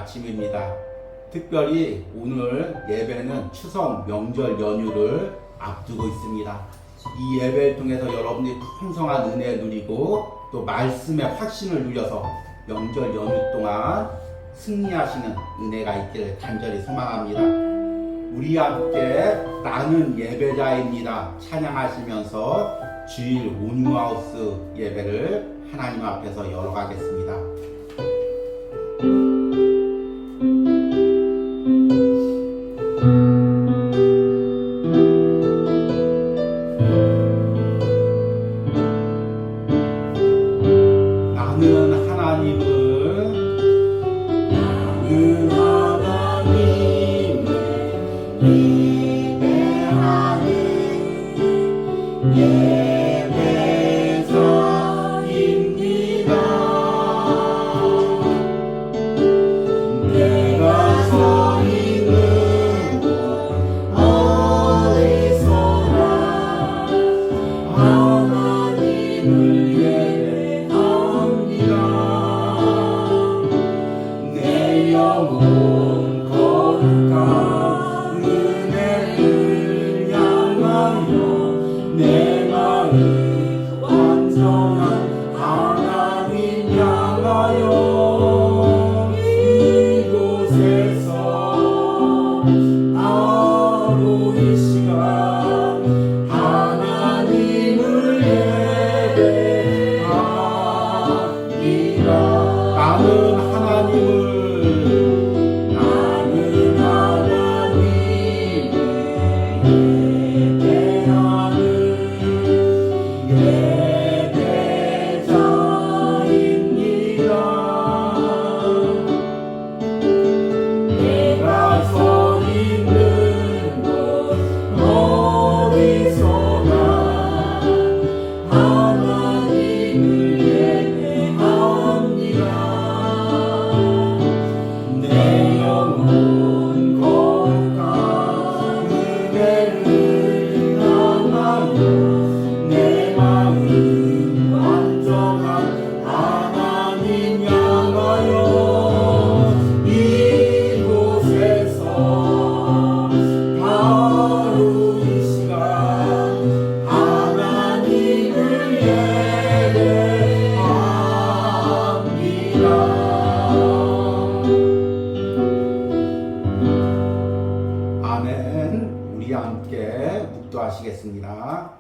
아침입니다. 특별히 오늘 예배는 추석 명절 연휴를 앞두고 있습니다. 이 예배를 통해서 여러분들이 풍성한 은혜 누리고 또 말씀의 확신을 누려서 명절 연휴 동안 승리하시는 은혜가 있기를 간절히 소망합니다. 우리 함께 나는 예배자입니다 찬양하시면서 주일 온유하우스 예배를 하나님 앞에서 열어가겠습니다. 하시겠습니다.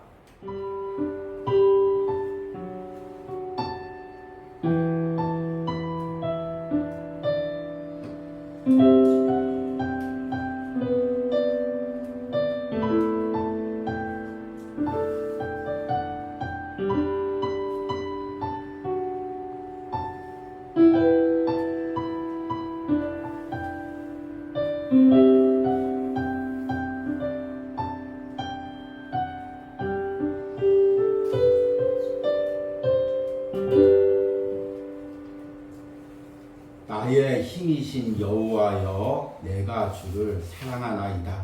나의 힘이신 여호와여 내가 주를 사랑하나이다.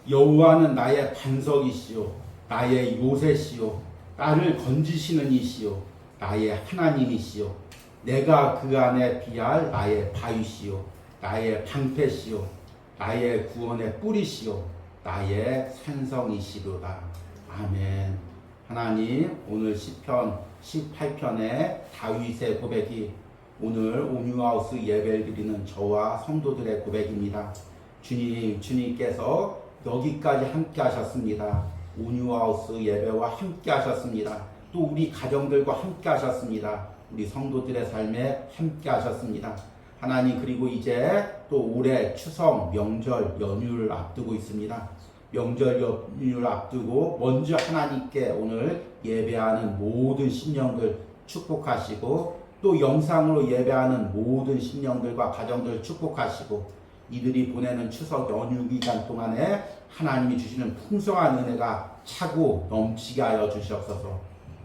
여호와는 나의 반석이시요 나의 요새시요 나를 건지시는 이시요 나의 하나님이시요 내가 그 안에 피할 나의 바위시요 나의 방패시요 나의 구원의 뿌리시요 나의 산성이시로다. 아멘. 하나님, 오늘 시편 18편의 다윗의 고백이 오늘 온유하우스 예배를 드리는 저와 성도들의 고백입니다. 주님께서 여기까지 함께 하셨습니다. 온유하우스 예배와 함께 하셨습니다. 또 우리 가정들과 함께 하셨습니다. 우리 성도들의 삶에 함께 하셨습니다. 하나님, 그리고 이제 또 올해 추석 명절 연휴를 앞두고 있습니다. 명절 연휴를 앞두고 먼저 하나님께 오늘 예배하는 모든 심령들 축복하시고 또 영상으로 예배하는 모든 심령들과 가정들 축복하시고 이들이 보내는 추석 연휴 기간 동안에 하나님이 주시는 풍성한 은혜가 차고 넘치게 하여 주시옵소서.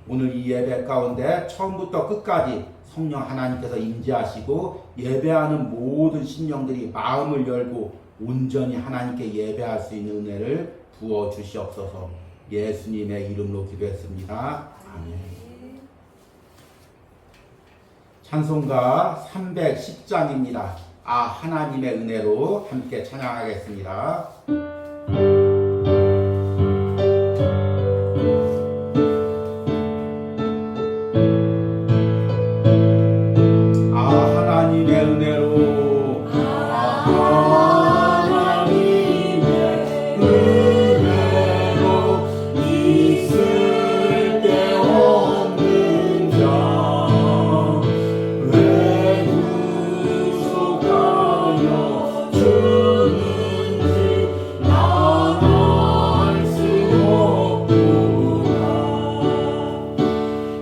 오늘 이 예배 가운데 처음부터 끝까지 성령 하나님께서 임재하시고 예배하는 모든 심령들이 마음을 열고 온전히 하나님께 예배할 수 있는 은혜를 부어 주시옵소서. 예수님의 이름으로 기도했습니다. 아멘. 찬송가 310장입니다. 하나님의 은혜로 함께 찬양하겠습니다. 하나님의 은혜로 있을 데 없는 자 왜 구속하여 주는지 난 알 수 없구나.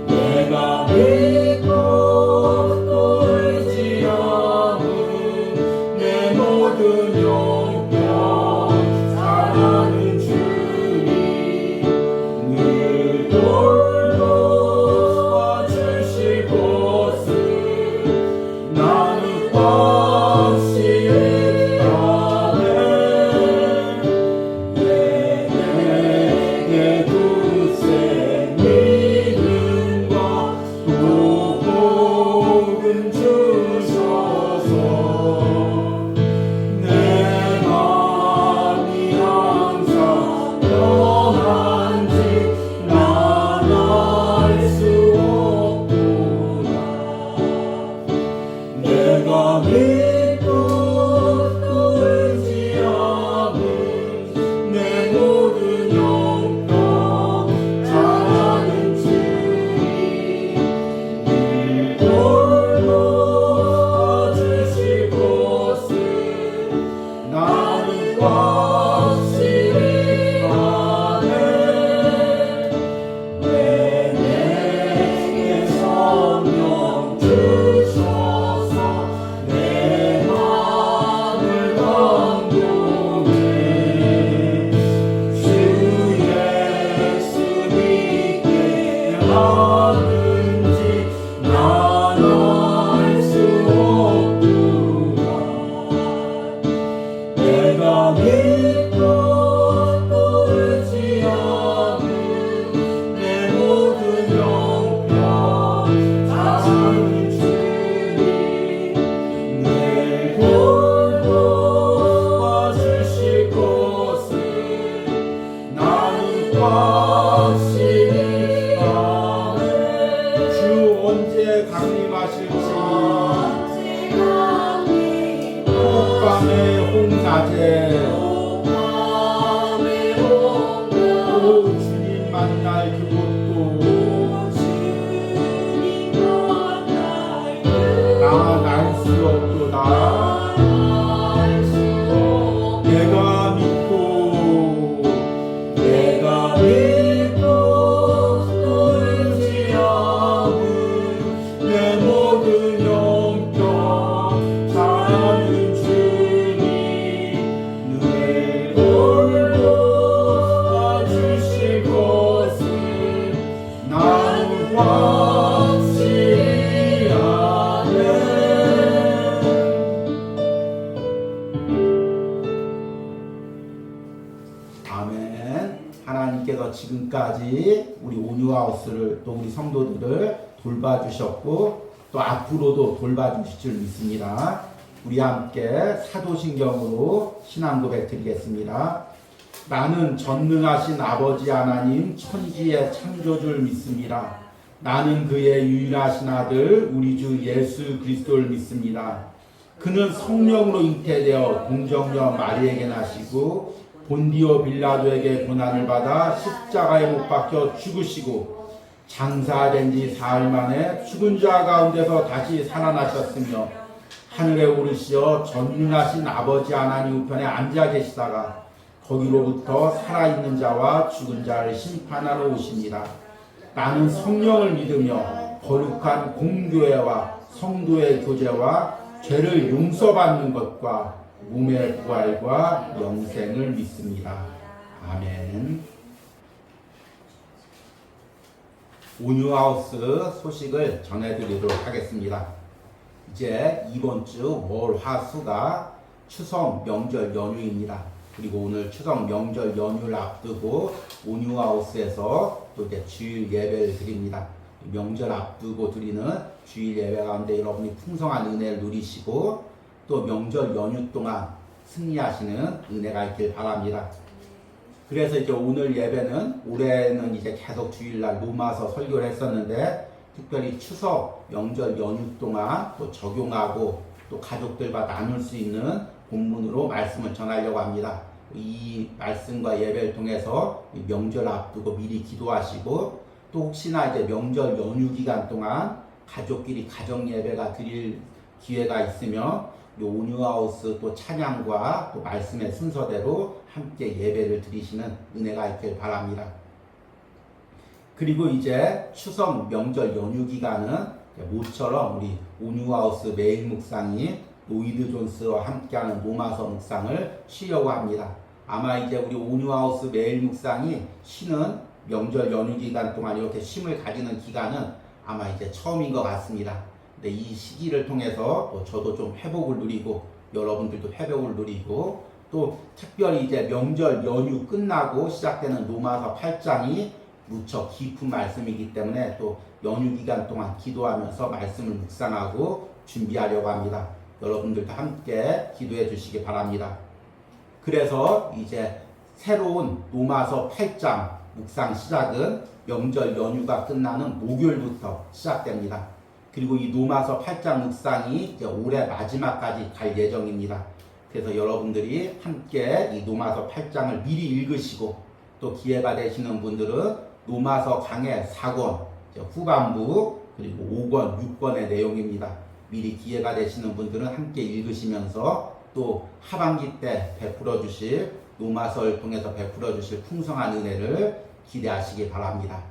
내가 믿고 또 의지하는 내 모든 영광 사랑하는 주님 늘 돌보아 주실 것을 나는 확실히 아네. 내게 굳세 믿음과 또 복음 주셔서 내 맘이 항상 편한지 난 알 수 없구나. 내가 믿고 또 의지하는 내 모든 영광 잘하는 주님 늘 돌보아 주실 것을 나는 확실히 아네. 왜 내게 성령 주셔서 내 마음을 감동해. 주 예수 믿게 하는지 난 알 수 없구나. 내가 믿고 또 의지하는 내 모든 영광 잘하는 주님 늘 돌보아 주실 것을 나는 확실히 아네. 주 언제 강림하실지 밤의 홍사제 오 주님 만날 그곳도 난 알 수 없도다. 내가 믿고 또 의지하는 내 모든 영광 잘하는 주님 늘 돌보아 주실 것을 나는 확실히 아네. 아멘. 하나님께서 지금까지 우리 온유하우스를 또 우리 성도들을 돌봐주셨고 또 앞으로도 돌봐주실 줄 믿습니다. 우리 함께 사도신경으로 신앙 고백 드리겠습니다. 나는 전능하신 아버지 하나님 천지의 창조주를 믿습니다. 나는 그의 유일하신 아들 우리 주 예수 그리스도를 믿습니다. 그는 성령으로 잉태되어 동정녀 마리에게 나시고 본디오 빌라도에게 고난을 받아 십자가에 못 박혀 죽으시고 장사된 지 사흘 만에 죽은 자 가운데서 다시 살아나셨으며 하늘에 오르시어 전능하신 아버지 하나님 우편에 앉아 계시다가 거기로부터 살아있는 자와 죽은 자를 심판하러 오십니다. 나는 성령을 믿으며 거룩한 공교회와 성도의 교제와 죄를 용서받는 것과 몸의 부활과 영생을 믿습니다. 아멘. 온유하우스 소식을 전해드리도록 하겠습니다. 이제 이번 주 월, 화, 수가 추석 명절 연휴입니다. 그리고 오늘 추석 명절 연휴를 앞두고 온유하우스에서 또 이제 주일 예배를 드립니다. 명절 앞두고 드리는 주일 예배 가운데 여러분이 풍성한 은혜를 누리시고 또 명절 연휴 동안 승리하시는 은혜가 있길 바랍니다. 그래서 이제 오늘 예배는 올해는 이제 계속 주일날 로마서 설교를 했었는데 특별히 추석 명절 연휴 동안 또 적용하고 또 가족들과 나눌 수 있는 본문으로 말씀을 전하려고 합니다. 이 말씀과 예배를 통해서 명절 앞두고 미리 기도하시고 또 혹시나 이제 명절 연휴 기간 동안 가족끼리 가정 예배가 드릴 기회가 있으면 이 온유하우스 또 찬양과 또 말씀의 순서대로 함께 예배를 드리시는 은혜가 있길 바랍니다. 그리고 이제 추석 명절 연휴 기간은 모처럼 우리 온유하우스 매일 묵상이 로이드 존스와 함께하는 로마서 묵상을 쉬려고 합니다. 아마 이제 우리 온유하우스 매일 묵상이 쉬는 명절 연휴 기간 동안 이렇게 쉼을 가지는 기간은 아마 이제 처음인 것 같습니다. 근데 이 시기를 통해서 또 저도 좀 회복을 누리고 여러분들도 회복을 누리고 또 특별히 이제 명절 연휴 끝나고 시작되는 로마서 8장이 무척 깊은 말씀이기 때문에 또 연휴 기간 동안 기도하면서 말씀을 묵상하고 준비하려고 합니다. 여러분들도 함께 기도해 주시기 바랍니다. 그래서 이제 새로운 로마서 8장 묵상 시작은 명절 연휴가 끝나는 목요일부터 시작됩니다. 그리고 이 로마서 8장 묵상이 이제 올해 마지막까지 갈 예정입니다. 그래서 여러분들이 함께 이 로마서 8장을 미리 읽으시고 또 기회가 되시는 분들은 로마서 강해 4권 후반부 그리고 5권, 6권의 내용입니다. 미리 기회가 되시는 분들은 함께 읽으시면서 또 하반기 때 베풀어 주실 로마서를 통해서 베풀어 주실 풍성한 은혜를 기대하시기 바랍니다.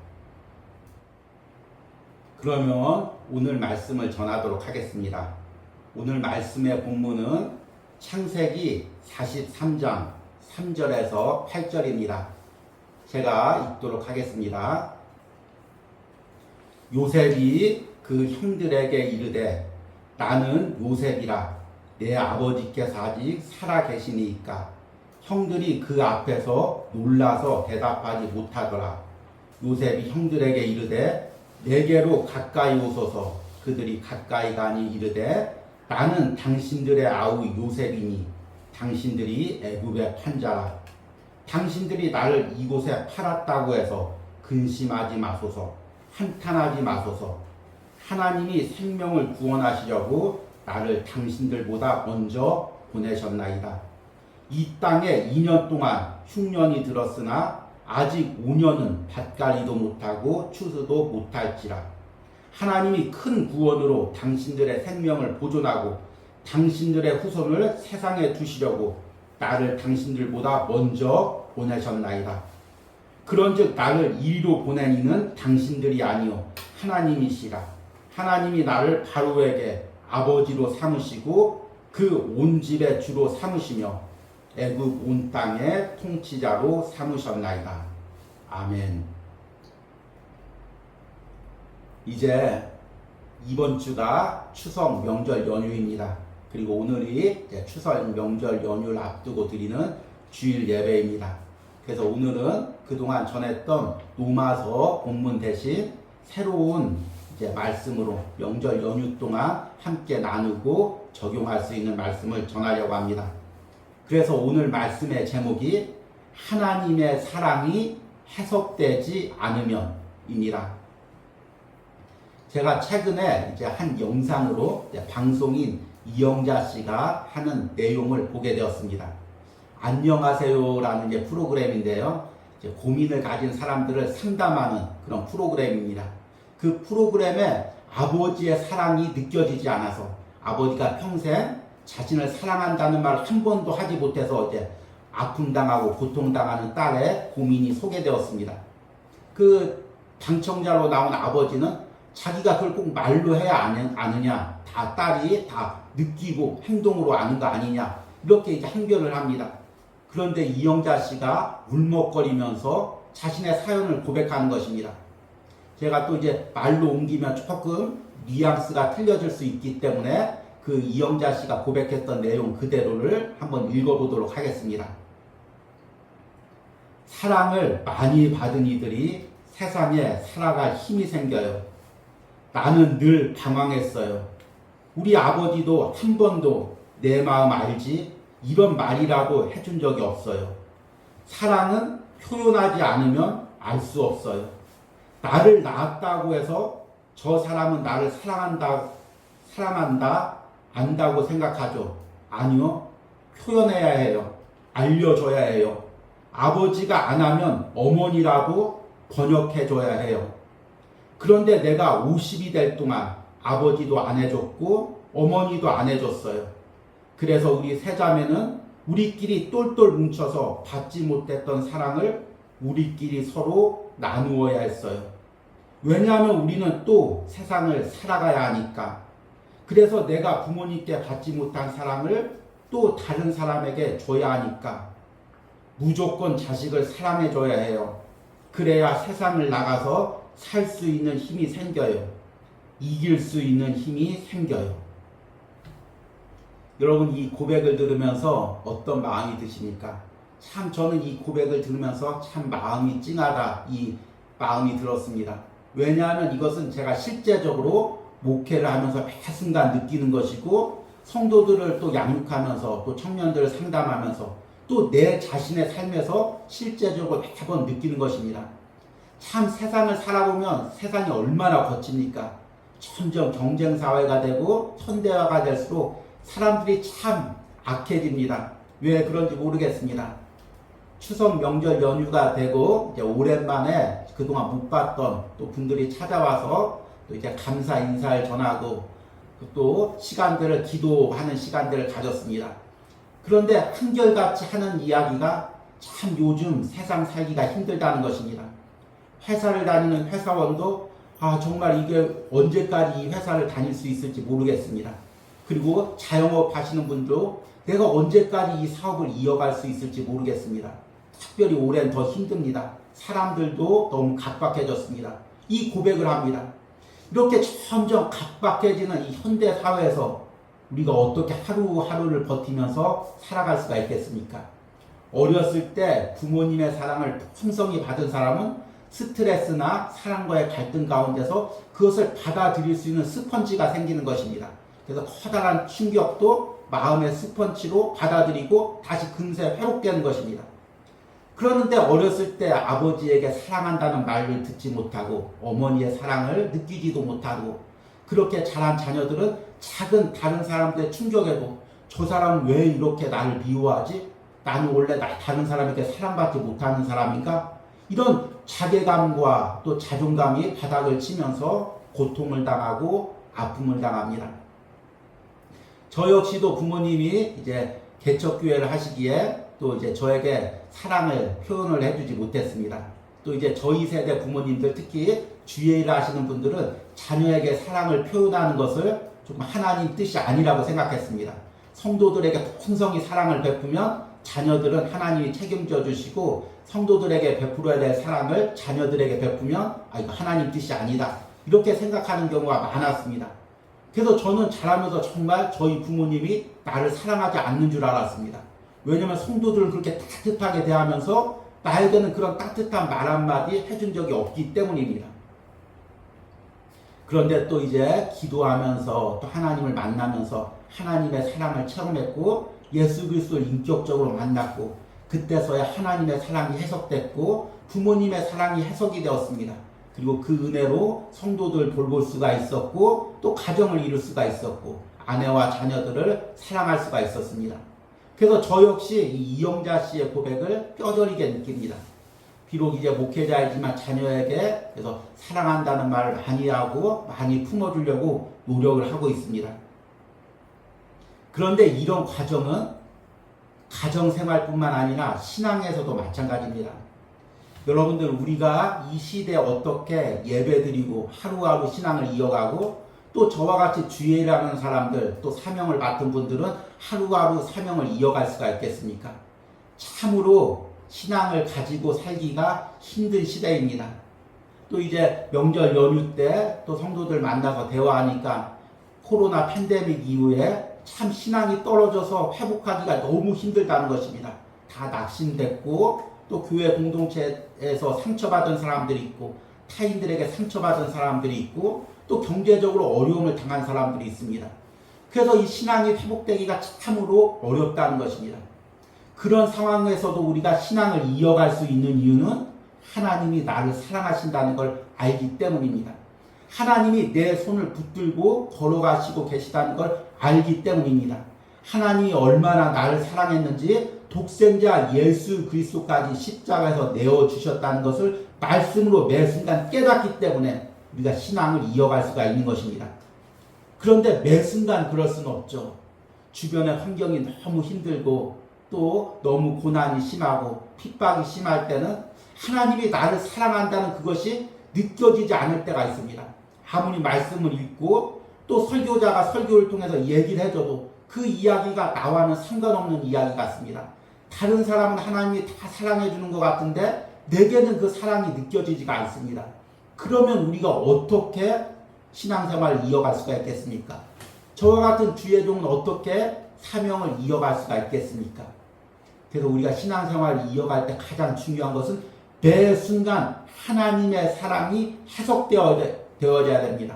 그러면 오늘 말씀을 전하도록 하겠습니다. 오늘 말씀의 본문은 창세기 43장 3절에서 8절입니다. 제가 읽도록 하겠습니다. 요셉이 그 형들에게 이르되 나는 요셉이라 내 아버지께서 아직 살아 계시니까 형들이 그 앞에서 놀라서 대답하지 못하더라. 요셉이 형들에게 이르되 내게로 가까이 오소서. 그들이 가까이 가니 이르되 나는 당신들의 아우 요셉이니 당신들이 애굽의 판자라. 당신들이 나를 이곳에 팔았다고 해서 근심하지 마소서. 한탄하지 마소서. 하나님이 생명을 구원하시려고 나를 당신들보다 먼저 보내셨나이다. 이 땅에 2년 동안 흉년이 들었으나 아직 5년은 밭갈이도 못하고 추수도 못할지라. 하나님이 큰 구원으로 당신들의 생명을 보존하고 당신들의 후손을 세상에 두시려고 나를 당신들보다 먼저 보내셨나이다. 그런즉 나를 이리로 보낸 이는 당신들이 아니요 하나님이시라. 하나님이 나를 바로에게 아버지로 삼으시고 그 온 집의 주로 삼으시며 애굽 온 땅의 통치자로 삼으셨나이다. 아멘. 이제 이번 주가 추석 명절 연휴입니다. 그리고 오늘이 추석 명절 연휴를 앞두고 드리는 주일 예배입니다. 그래서 오늘은 그동안 전했던 로마서 본문 대신 새로운 이제 말씀으로 명절 연휴 동안 함께 나누고 적용할 수 있는 말씀을 전하려고 합니다. 그래서 오늘 말씀의 제목이 하나님의 사랑이 해석되지 않으면입니다. 제가 최근에 이제 한 영상으로 이제 방송인 이영자 씨가 하는 내용을 보게 되었습니다. 안녕하세요라는 게 프로그램인데요. 이제 고민을 가진 사람들을 상담하는 그런 프로그램입니다. 그 프로그램에 아버지의 사랑이 느껴지지 않아서 아버지가 평생 자신을 사랑한다는 말 한 번도 하지 못해서 이제 아픔당하고 고통당하는 딸의 고민이 소개되었습니다. 그 방청자로 나온 아버지는 자기가 그걸 꼭 말로 해야 아느냐, 다 딸이 다 느끼고 행동으로 아는 거 아니냐, 이렇게 이제 항변을 합니다. 그런데 이영자 씨가 울먹거리면서 자신의 사연을 고백하는 것입니다. 제가 또 이제 말로 옮기면 조금 뉘앙스가 틀려질 수 있기 때문에 그 이영자 씨가 고백했던 내용 그대로를 한번 읽어보도록 하겠습니다. 사랑을 많이 받은 이들이 세상에 살아갈 힘이 생겨요. 나는 늘 방황했어요. 우리 아버지도 한 번도 내 마음 알지? 이런 말이라고 해준 적이 없어요. 사랑은 표현하지 않으면 알 수 없어요. 나를 낳았다고 해서 저 사람은 나를 사랑한다, 안다고 생각하죠. 아니요. 표현해야 해요. 알려줘야 해요. 아버지가 안 하면 어머니라도 번역해줘야 해요. 그런데 내가 50이 될 동안 아버지도 안 해줬고 어머니도 안 해줬어요. 그래서 우리 세자매는 우리끼리 똘똘 뭉쳐서 받지 못했던 사랑을 우리끼리 서로 나누어야 했어요. 왜냐하면 우리는 또 세상을 살아가야 하니까. 그래서 내가 부모님께 받지 못한 사랑을 또 다른 사람에게 줘야 하니까 무조건 자식을 사랑해줘야 해요. 그래야 세상을 나가서 살 수 있는 힘이 생겨요. 이길 수 있는 힘이 생겨요. 여러분, 이 고백을 들으면서 어떤 마음이 드십니까? 참 저는 이 고백을 들으면서 참 마음이 찡하다, 이 마음이 들었습니다. 왜냐하면 이것은 제가 실제적으로 목회를 하면서 매 순간 느끼는 것이고, 성도들을 또 양육하면서 또 청년들을 상담하면서 또 내 자신의 삶에서 실제적으로 매번 느끼는 것입니다. 참 세상을 살아보면 세상이 얼마나 거칩니까? 점점 경쟁사회가 되고 현대화가 될수록 사람들이 참 악해집니다. 왜 그런지 모르겠습니다. 추석 명절 연휴가 되고 이제 오랜만에 그동안 못 봤던 또 분들이 찾아와서 또 이제 감사 인사를 전하고 또 시간들을 기도하는 시간들을 가졌습니다. 그런데 한결같이 하는 이야기가 참 요즘 세상 살기가 힘들다는 것입니다. 회사를 다니는 회사원도 정말 이게 언제까지 이 회사를 다닐 수 있을지 모르겠습니다. 그리고 자영업 하시는 분도 내가 언제까지 이 사업을 이어갈 수 있을지 모르겠습니다. 특별히 올해는 더 힘듭니다. 사람들도 너무 각박해졌습니다. 이 고백을 합니다. 이렇게 점점 각박해지는 이 현대 사회에서 우리가 어떻게 하루하루를 버티면서 살아갈 수가 있겠습니까? 어렸을 때 부모님의 사랑을 풍성히 받은 사람은 스트레스나 사람과의 갈등 가운데서 그것을 받아들일 수 있는 스펀지가 생기는 것입니다. 그래서 커다란 충격도 마음의 스펀지로 받아들이고 다시 금세 회복되는 것입니다. 그러는데 어렸을 때 아버지에게 사랑한다는 말을 듣지 못하고 어머니의 사랑을 느끼지도 못하고 그렇게 자란 자녀들은 작은 다른 사람들의 충격에도 저 사람은 왜 이렇게 나를 미워하지? 나는 원래 다른 사람에게 사랑받지 못하는 사람인가? 이런 자괴감과 또 자존감이 바닥을 치면서 고통을 당하고 아픔을 당합니다. 저 역시도 부모님이 이제 개척교회를 하시기에 또 이제 저에게 사랑을 표현을 해주지 못했습니다. 또 이제 저희 세대 부모님들 특히 주일을 하시는 분들은 자녀에게 사랑을 표현하는 것을 좀 하나님 뜻이 아니라고 생각했습니다. 성도들에게 풍성히 사랑을 베푸면 자녀들은 하나님이 책임져 주시고 성도들에게 베풀어야 될 사랑을 자녀들에게 베푸면 이거 하나님 뜻이 아니다. 이렇게 생각하는 경우가 많았습니다. 그래서 저는 자라면서 정말 저희 부모님이 나를 사랑하지 않는 줄 알았습니다. 왜냐하면 성도들을 그렇게 따뜻하게 대하면서 나에게는 그런 따뜻한 말 한마디 해준 적이 없기 때문입니다. 그런데 또 이제 기도하면서 또 하나님을 만나면서 하나님의 사랑을 체험했고 예수 그리스도를 인격적으로 만났고 그때서야 하나님의 사랑이 해석됐고 부모님의 사랑이 해석이 되었습니다. 그리고 그 은혜로 성도들 돌볼 수가 있었고 또 가정을 이룰 수가 있었고 아내와 자녀들을 사랑할 수가 있었습니다. 그래서 저 역시 이 이영자 씨의 고백을 뼈저리게 느낍니다. 비록 이제 목회자이지만 자녀에게 그래서 사랑한다는 말을 많이 하고 많이 품어주려고 노력을 하고 있습니다. 그런데 이런 과정은 가정생활뿐만 아니라 신앙에서도 마찬가지입니다. 여러분들 우리가 이 시대에 어떻게 예배드리고 하루하루 신앙을 이어가고 또 저와 같이 주일을 하는 사람들 또 사명을 맡은 분들은 하루하루 사명을 이어갈 수가 있겠습니까? 참으로 신앙을 가지고 살기가 힘든 시대입니다. 또 이제 명절 연휴 때 또 성도들 만나서 대화하니까 코로나 팬데믹 이후에 참 신앙이 떨어져서 회복하기가 너무 힘들다는 것입니다. 다 낙심됐고 또 교회 공동체에서 상처받은 사람들이 있고 타인들에게 상처받은 사람들이 있고 또 경제적으로 어려움을 당한 사람들이 있습니다. 그래서 이 신앙이 회복되기가 참으로 어렵다는 것입니다. 그런 상황에서도 우리가 신앙을 이어갈 수 있는 이유는 하나님이 나를 사랑하신다는 걸 알기 때문입니다. 하나님이 내 손을 붙들고 걸어가시고 계시다는 걸 알기 때문입니다. 하나님이 얼마나 나를 사랑했는지 독생자 예수 그리스도까지 십자가에서 내어주셨다는 것을 말씀으로 매 순간 깨닫기 때문에 우리가 신앙을 이어갈 수가 있는 것입니다. 그런데 매 순간 그럴 수는 없죠. 주변의 환경이 너무 힘들고 또 너무 고난이 심하고 핍박이 심할 때는 하나님이 나를 사랑한다는 그것이 느껴지지 않을 때가 있습니다. 아무리 말씀을 읽고 또 설교자가 설교를 통해서 얘기를 해줘도 그 이야기가 나와는 상관없는 이야기 같습니다. 다른 사람은 하나님이 다 사랑해 주는 것 같은데 내게는 그 사랑이 느껴지지가 않습니다. 그러면 우리가 어떻게 신앙생활을 이어갈 수가 있겠습니까? 저와 같은 주의 종은 어떻게 사명을 이어갈 수가 있겠습니까? 그래서 우리가 신앙생활을 이어갈 때 가장 중요한 것은 매 순간 하나님의 사랑이 해석되어져야 됩니다.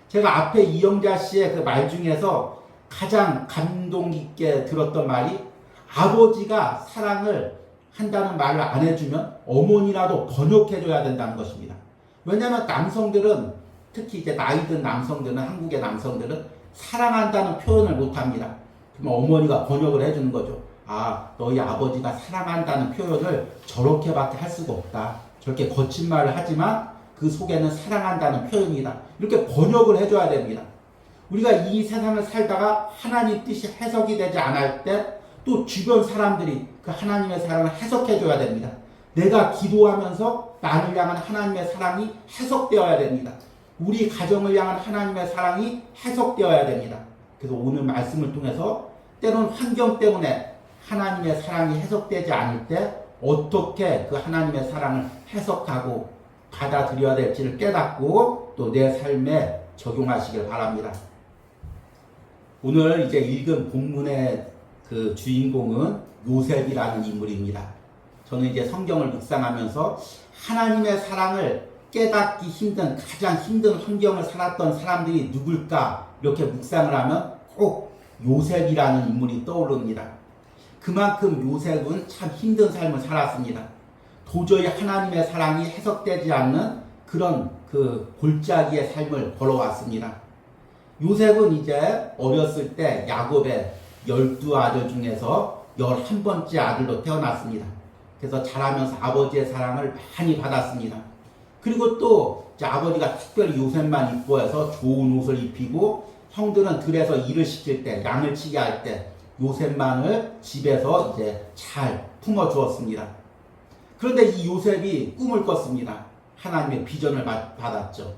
제가 앞에 이영자 씨의 그 말 중에서 가장 감동 깊게 들었던 말이 아버지가 사랑을 한다는 말을 안 해주면 어머니라도 번역해줘야 된다는 것입니다. 왜냐하면 남성들은 특히 이제 나이 든 남성들은 한국의 남성들은 사랑한다는 표현을 못합니다. 그러면 어머니가 번역을 해주는 거죠. 아, 너희 아버지가 사랑한다는 표현을 저렇게밖에 할 수가 없다. 저렇게 거친 말을 하지만 그 속에는 사랑한다는 표현이다. 이렇게 번역을 해줘야 됩니다. 우리가 이 세상을 살다가 하나님 뜻이 해석이 되지 않을 때 또 주변 사람들이 그 하나님의 사랑을 해석해줘야 됩니다. 내가 기도하면서 나를 향한 하나님의 사랑이 해석되어야 됩니다. 우리 가정을 향한 하나님의 사랑이 해석되어야 됩니다. 그래서 오늘 말씀을 통해서 때론 환경 때문에 하나님의 사랑이 해석되지 않을 때 어떻게 그 하나님의 사랑을 해석하고 받아들여야 될지를 깨닫고 또 내 삶에 적용하시길 바랍니다. 오늘 이제 읽은 본문의 그 주인공은 요셉이라는 인물입니다. 저는 이제 성경을 묵상하면서 하나님의 사랑을 깨닫기 힘든 가장 힘든 환경을 살았던 사람들이 누굴까 이렇게 묵상을 하면 꼭 요셉이라는 인물이 떠오릅니다. 그만큼 요셉은 참 힘든 삶을 살았습니다. 도저히 하나님의 사랑이 해석되지 않는 그런 그 골짜기의 삶을 걸어왔습니다. 요셉은 이제 어렸을 때 야곱의 12아들 중에서 11번째 아들로 태어났습니다. 그래서 자라면서 아버지의 사랑을 많이 받았습니다. 그리고 또 이제 아버지가 특별히 요셉만 이뻐해서 좋은 옷을 입히고 형들은 들에서 일을 시킬 때 양을 치게 할 때 요셉만을 집에서 이제 잘 품어주었습니다. 그런데 이 요셉이 꿈을 꿨습니다. 하나님의 비전을 받았죠.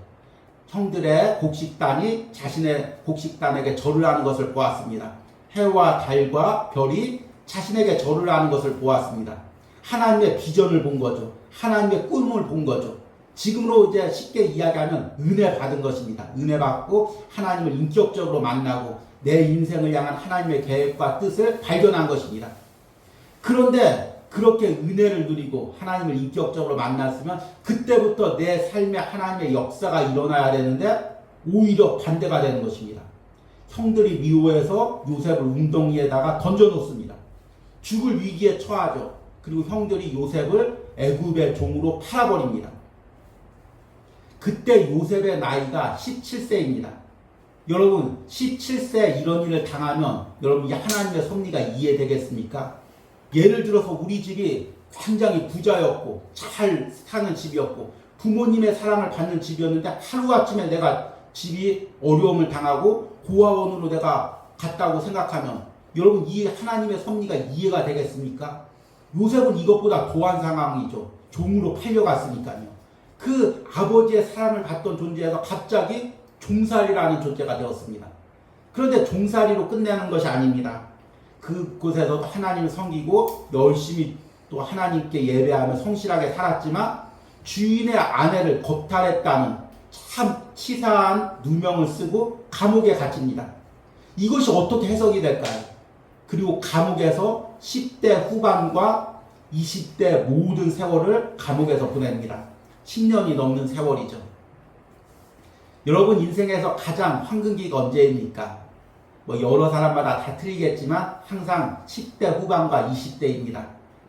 형들의 곡식단이 자신의 곡식단에게 절을 하는 것을 보았습니다. 해와 달과 별이 자신에게 절을 하는 것을 보았습니다. 하나님의 비전을 본 거죠. 하나님의 꿈을 본 거죠. 지금으로 이제 쉽게 이야기하면 은혜 받은 것입니다. 은혜 받고 하나님을 인격적으로 만나고 내 인생을 향한 하나님의 계획과 뜻을 발견한 것입니다. 그런데 그렇게 은혜를 누리고 하나님을 인격적으로 만났으면 그때부터 내 삶에 하나님의 역사가 일어나야 되는데 오히려 반대가 되는 것입니다. 형들이 미워해서 요셉을 웅덩이에다가 던져놓습니다. 죽을 위기에 처하죠. 그리고 형들이 요셉을 애굽의 종으로 팔아버립니다. 그때 요셉의 나이가 17세입니다. 여러분 17세 이런 일을 당하면 여러분 이 하나님의 섭리가 이해되겠습니까? 예를 들어서 우리 집이 굉장히 부자였고 잘 사는 집이었고 부모님의 사랑을 받는 집이었는데 하루아침에 내가 집이 어려움을 당하고 고아원으로 내가 갔다고 생각하면 여러분 이 하나님의 섭리가 이해가 되겠습니까? 요셉은 이것보다 더한 상황이죠. 종으로 팔려갔으니까요. 그 아버지의 사랑을 받던 존재에서 갑자기 종살이라는 존재가 되었습니다. 그런데 종살이로 끝내는 것이 아닙니다. 그곳에서도 하나님을 섬기고 열심히 또 하나님께 예배하며 성실하게 살았지만 주인의 아내를 겁탈했다는 참 치사한 누명을 쓰고 감옥에 갇힙니다. 이것이 어떻게 해석이 될까요? 그리고 감옥에서 10대 후반과 20대 모든 세월을 감옥에서 보냅니다. 10년이 넘는 세월이죠. 여러분 인생에서 가장 황금기가 언제입니까? 뭐 여러 사람마다 다 틀리겠지만 항상 10대 후반과 20대입니다.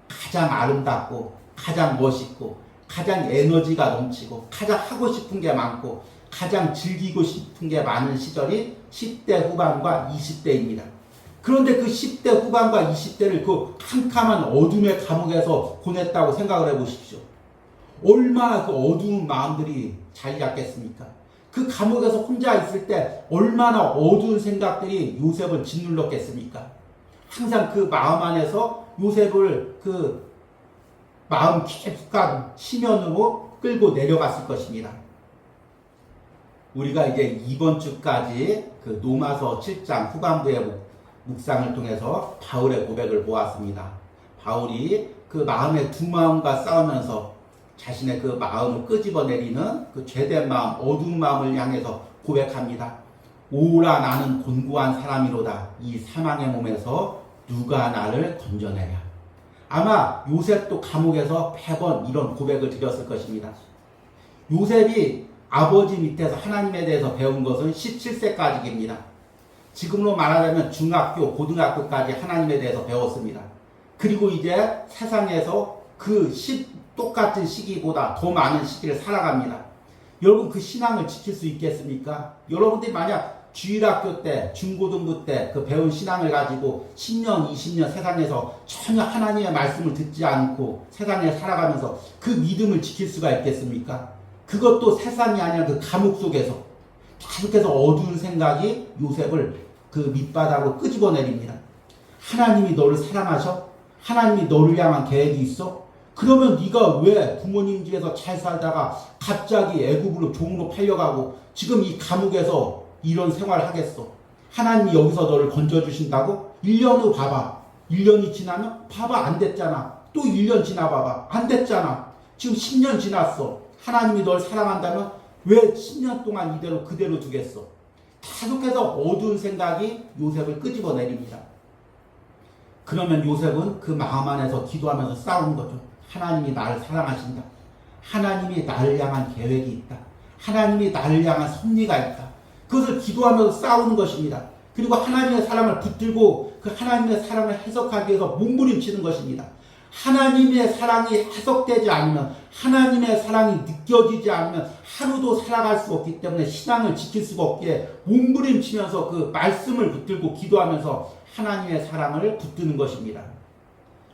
가장 아름답고 가장 멋있고 가장 에너지가 넘치고 가장 하고 싶은 게 많고 가장 즐기고 싶은 게 많은 시절이 10대 후반과 20대입니다. 그런데 그 10대 후반과 20대를 그 캄캄한 어둠의 감옥에서 보냈다고 생각을 해보십시오. 얼마나 그 어두운 마음들이 자리 잡겠습니까? 그 감옥에서 혼자 있을 때 얼마나 어두운 생각들이 요셉을 짓눌렀겠습니까? 항상 그 마음 안에서 요셉을 그 마음 깊숙한 심연으로 끌고 내려갔을 것입니다. 우리가 이제 이번 주까지 그 로마서 7장 후반부의 묵상을 통해서 바울의 고백을 보았습니다. 바울이 그 마음의 두 마음과 싸우면서 자신의 그 마음을 끄집어내리는 그 죄된 마음, 어두운 마음을 향해서 고백합니다. 오라 나는 곤고한 사람이로다. 이 사망의 몸에서 누가 나를 건져내랴. 아마 요셉도 감옥에서 100번 이런 고백을 드렸을 것입니다. 요셉이 아버지 밑에서 하나님에 대해서 배운 것은 17세까지입니다. 지금으로 말하자면 중학교, 고등학교까지 하나님에 대해서 배웠습니다. 그리고 이제 세상에서 그 똑같은 시기보다 더 많은 시기를 살아갑니다. 여러분 그 신앙을 지킬 수 있겠습니까? 여러분들이 만약 주일학교 때, 중고등부 때 그 배운 신앙을 가지고 10년, 20년 세상에서 전혀 하나님의 말씀을 듣지 않고 세상에 살아가면서 그 믿음을 지킬 수가 있겠습니까? 그것도 세상이 아니라 그 감옥 속에서 계속해서 어두운 생각이 요셉을 그 밑바닥으로 끄집어내립니다. 하나님이 너를 사랑하셔? 하나님이 너를 향한 계획이 있어? 그러면 네가 왜 부모님 집에서 잘 살다가 갑자기 애굽으로 종으로 팔려가고 지금 이 감옥에서 이런 생활을 하겠어? 하나님이 여기서 너를 건져주신다고? 1년 후 봐봐. 1년이 지나면 봐봐 안 됐잖아. 또 1년 지나봐봐 안 됐잖아. 지금 10년 지났어. 하나님이 널 사랑한다면 왜 10년 동안 이대로 그대로 두겠어? 계속해서 어두운 생각이 요셉을 끄집어내립니다. 그러면 요셉은 그 마음 안에서 기도하면서 싸우는 거죠. 하나님이 나를 사랑하신다. 하나님이 나를 향한 계획이 있다. 하나님이 나를 향한 섭리가 있다. 그것을 기도하면서 싸우는 것입니다. 그리고 하나님의 사랑을 붙들고 그 하나님의 사랑을 해석하기 위해서 몸부림치는 것입니다. 하나님의 사랑이 해석되지 않으면, 하나님의 사랑이 느껴지지 않으면 하루도 살아갈 수 없기 때문에 신앙을 지킬 수가 없기에 몸부림치면서 그 말씀을 붙들고 기도하면서 하나님의 사랑을 붙드는 것입니다.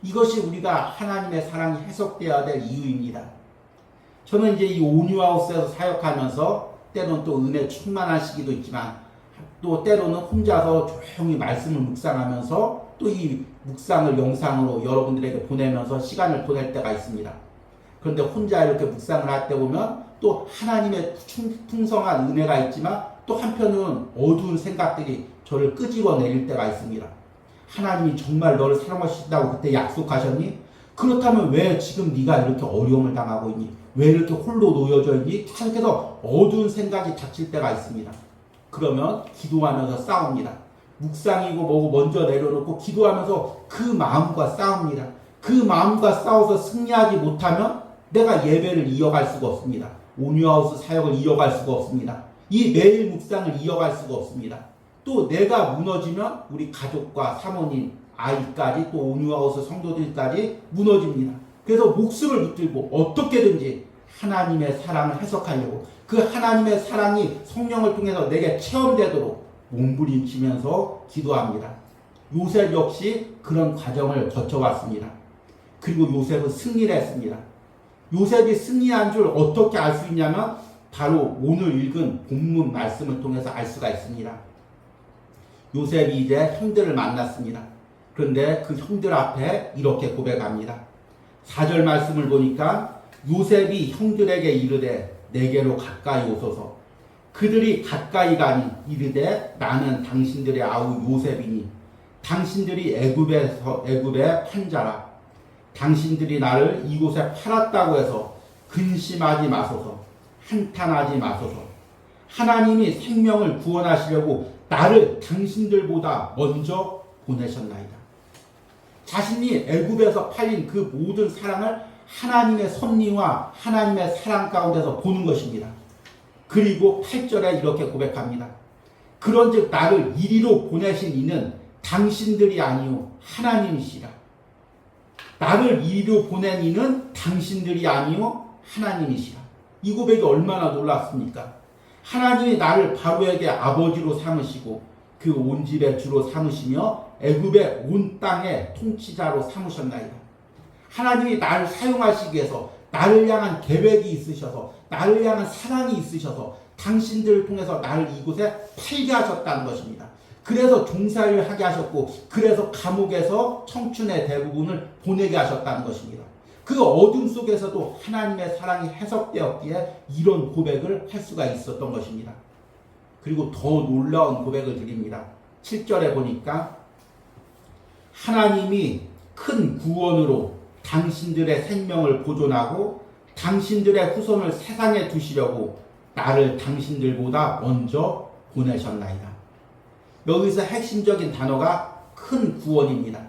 이것이 우리가 하나님의 사랑이 해석되어야 될 이유입니다. 저는 이제 이 온유하우스에서 사역하면서 때로는 또 은혜 충만한 시기도 있지만 또 때로는 혼자서 조용히 말씀을 묵상하면서 또 이 묵상을 영상으로 여러분들에게 보내면서 시간을 보낼 때가 있습니다. 그런데 혼자 이렇게 묵상을 할 때 보면 또 하나님의 풍성한 은혜가 있지만 또 한편으로는 어두운 생각들이 저를 끄집어내릴 때가 있습니다. 하나님이 정말 너를 사랑하신다고 그때 약속하셨니? 그렇다면 왜 지금 네가 이렇게 어려움을 당하고 있니? 왜 이렇게 홀로 놓여져 있니? 계속해서 어두운 생각이 닥칠 때가 있습니다. 그러면 기도하면서 싸웁니다. 묵상이고 뭐고 먼저 내려놓고 기도하면서 그 마음과 싸웁니다. 그 마음과 싸워서 승리하지 못하면 내가 예배를 이어갈 수가 없습니다. 온유하우스 사역을 이어갈 수가 없습니다. 이 매일 묵상을 이어갈 수가 없습니다. 또 내가 무너지면 우리 가족과 사모님, 아이까지 또 온유하우스 성도들까지 무너집니다. 그래서 목숨을 붙들고 어떻게든지 하나님의 사랑을 해석하려고 그 하나님의 사랑이 성령을 통해서 내게 체험되도록 몸부림치면서 기도합니다. 요셉 역시 그런 과정을 거쳐왔습니다. 그리고 요셉은 승리를 했습니다. 요셉이 승리한 줄 어떻게 알 수 있냐면 바로 오늘 읽은 본문 말씀을 통해서 알 수가 있습니다. 요셉이 이제 형들을 만났습니다. 그런데 그 형들 앞에 이렇게 고백합니다. 4절 말씀을 보니까 요셉이 형들에게 이르되 내게로 가까이 오소서. 그들이 가까이 가니 이르되 나는 당신들의 아우 요셉이니 당신들이 애굽의 판자라. 당신들이 나를 이곳에 팔았다고 해서 근심하지 마소서. 한탄하지 마소서. 하나님이 생명을 구원하시려고 나를 당신들보다 먼저 보내셨나이다. 자신이 애굽에서 팔린 그 모든 사랑을 하나님의 섭리와 하나님의 사랑 가운데서 보는 것입니다. 그리고 8절에 이렇게 고백합니다. 그런즉 나를 이리로 보내신 이는 당신들이 아니요 하나님이시라. 나를 이리로 보낸 이는 당신들이 아니요 하나님이시라. 이 고백이 얼마나 놀랍습니까? 하나님이 나를 바로에게 아버지로 삼으시고 그 온 집의 주로 삼으시며 애굽의 온 땅의 통치자로 삼으셨나이다. 하나님이 나를 사용하시기 위해서 나를 향한 계획이 있으셔서 나를 향한 사랑이 있으셔서 당신들을 통해서 나를 이곳에 팔게 하셨다는 것입니다. 그래서 종살이를 하게 하셨고 그래서 감옥에서 청춘의 대부분을 보내게 하셨다는 것입니다. 그 어둠 속에서도 하나님의 사랑이 해석되었기에 이런 고백을 할 수가 있었던 것입니다. 그리고 더 놀라운 고백을 드립니다. 7절에 보니까 하나님이 큰 구원으로 당신들의 생명을 보존하고 당신들의 후손을 세상에 두시려고 나를 당신들보다 먼저 보내셨나이다. 여기서 핵심적인 단어가 큰 구원입니다.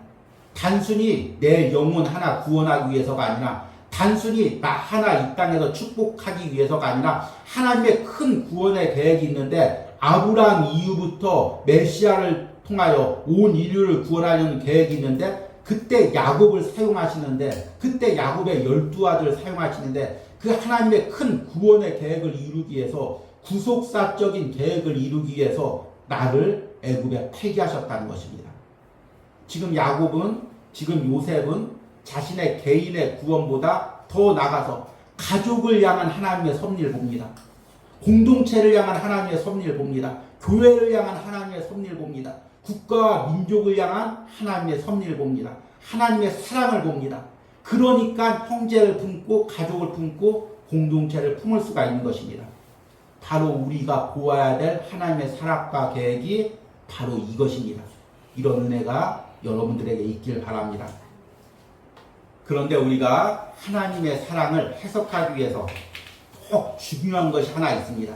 단순히 내 영혼 하나 구원하기 위해서가 아니라 단순히 나 하나 이 땅에서 축복하기 위해서가 아니라 하나님의 큰 구원의 계획이 있는데 아브라함 이후부터 메시아를 통하여 온 인류를 구원하려는 계획이 있는데 그때 야곱을 사용하시는데 그때 야곱의 12아들을 사용하시는데 그 하나님의 큰 구원의 계획을 이루기 위해서 구속사적인 계획을 이루기 위해서 나를 애굽에 팔게 하셨다는 것입니다. 지금 야곱은 지금 요셉은 자신의 개인의 구원보다 더 나아가서 가족을 향한 하나님의 섭리를 봅니다. 공동체를 향한 하나님의 섭리를 봅니다. 교회를 향한 하나님의 섭리를 봅니다. 국가와 민족을 향한 하나님의 섭리를 봅니다. 하나님의 사랑을 봅니다. 그러니까 형제를 품고 가족을 품고 공동체를 품을 수가 있는 것입니다. 바로 우리가 보아야 될 하나님의 사랑과 계획이 바로 이것입니다. 이런 은혜가 여러분들에게 있길 바랍니다. 그런데 우리가 하나님의 사랑을 해석하기 위해서 꼭 중요한 것이 하나 있습니다.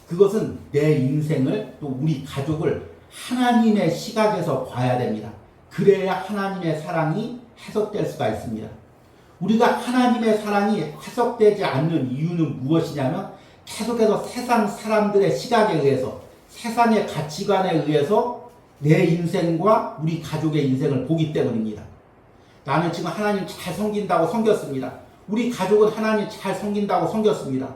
그것은 내 인생을 또 우리 가족을 하나님의 시각에서 봐야 됩니다. 그래야 하나님의 사랑이 해석될 수가 있습니다. 우리가 하나님의 사랑이 해석되지 않는 이유는 무엇이냐면 계속해서 세상 사람들의 시각에 의해서 세상의 가치관에 의해서 내 인생과 우리 가족의 인생을 보기 때문입니다. 나는 지금 하나님 잘 섬긴다고 섬겼습니다. 우리 가족은 하나님 잘 섬긴다고 섬겼습니다.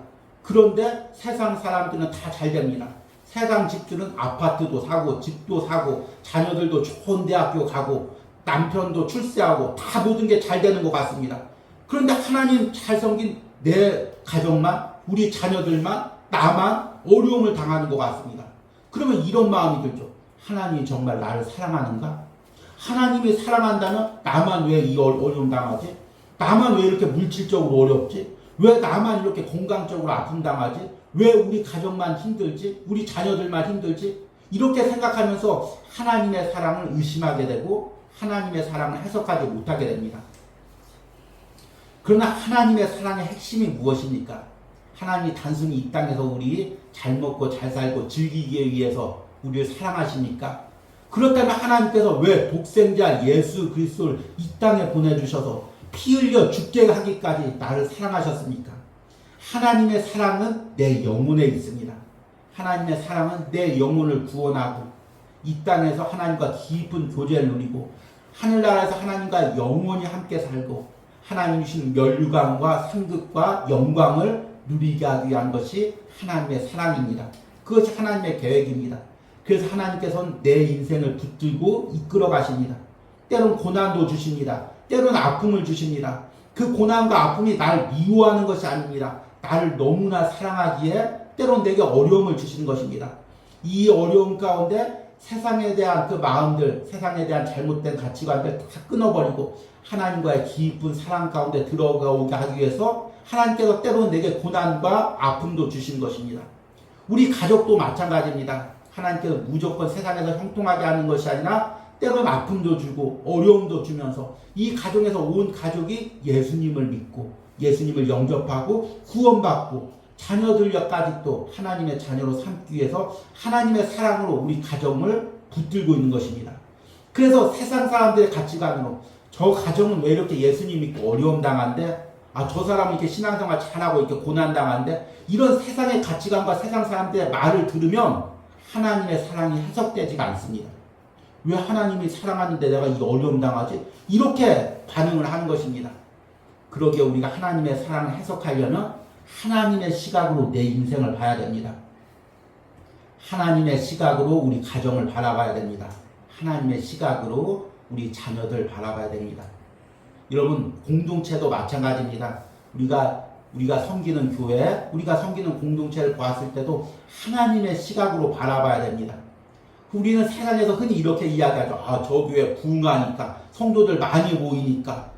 그런데 세상 사람들은 다 잘 됩니다. 세상 집주는 아파트도 사고 집도 사고 자녀들도 좋은 대학교 가고 남편도 출세하고 다 모든 게 잘 되는 것 같습니다. 그런데 하나님 잘 섬긴 내 가족만 우리 자녀들만 나만 어려움을 당하는 것 같습니다. 그러면 이런 마음이 들죠. 하나님이 정말 나를 사랑하는가? 하나님이 사랑한다면 나만 왜 이 어려움 당하지? 나만 왜 이렇게 물질적으로 어렵지? 왜 나만 이렇게 건강적으로 아픔 당하지? 왜 우리 가족만 힘들지? 우리 자녀들만 힘들지? 이렇게 생각하면서 하나님의 사랑을 의심하게 되고 하나님의 사랑을 해석하지 못하게 됩니다. 그러나 하나님의 사랑의 핵심이 무엇입니까? 하나님이 단순히 이 땅에서 우리 잘 먹고 잘 살고 즐기기 위해서 우리를 사랑하십니까? 그렇다면 하나님께서 왜 독생자 예수 그리스도를 이 땅에 보내주셔서 피 흘려 죽게 하기까지 나를 사랑하셨습니까? 하나님의 사랑은 내 영혼에 있습니다. 하나님의 사랑은 내 영혼을 구원하고 이 땅에서 하나님과 깊은 교제를 누리고 하늘나라에서 하나님과 영원히 함께 살고 하나님 주신 면류관과 상급과 영광을 누리게 하기 위한 것이 하나님의 사랑입니다. 그것이 하나님의 계획입니다. 그래서 하나님께서는 내 인생을 붙들고 이끌어 가십니다. 때론 고난도 주십니다. 때론 아픔을 주십니다. 그 고난과 아픔이 나를 미워하는 것이 아닙니다. 나를 너무나 사랑하기에 때론 내게 어려움을 주시는 것입니다. 이 어려움 가운데 세상에 대한 그 마음들, 세상에 대한 잘못된 가치관들 다 끊어버리고 하나님과의 깊은 사랑 가운데 들어가게 하기 위해서 하나님께서 때론 내게 고난과 아픔도 주신 것입니다. 우리 가족도 마찬가지입니다. 하나님께서 무조건 세상에서 형통하게 하는 것이 아니라 때론 아픔도 주고 어려움도 주면서 이 가정에서 온 가족이 예수님을 믿고 예수님을 영접하고 구원받고 자녀들까지 또 하나님의 자녀로 삼기 위해서 하나님의 사랑으로 우리 가정을 붙들고 있는 것입니다. 그래서 세상 사람들의 가치관으로 저 가정은 왜 이렇게 예수님 믿고 어려움 당한데 저 사람은 이렇게 신앙생활 잘하고 이렇게 고난 당한데 이런 세상의 가치관과 세상 사람들의 말을 들으면 하나님의 사랑이 해석되지가 않습니다. 왜 하나님이 사랑하는데 내가 이 어려움 당하지? 이렇게 반응을 하는 것입니다. 그러기에 우리가 하나님의 사랑을 해석하려면 하나님의 시각으로 내 인생을 봐야 됩니다. 하나님의 시각으로 우리 가정을 바라봐야 됩니다. 하나님의 시각으로 우리 자녀들 바라봐야 됩니다. 여러분, 공동체도 마찬가지입니다. 우리가 섬기는 교회, 우리가 섬기는 공동체를 보았을 때도 하나님의 시각으로 바라봐야 됩니다. 우리는 세상에서 흔히 이렇게 이야기하죠. 저 교회 부흥하니까, 성도들 많이 모이니까,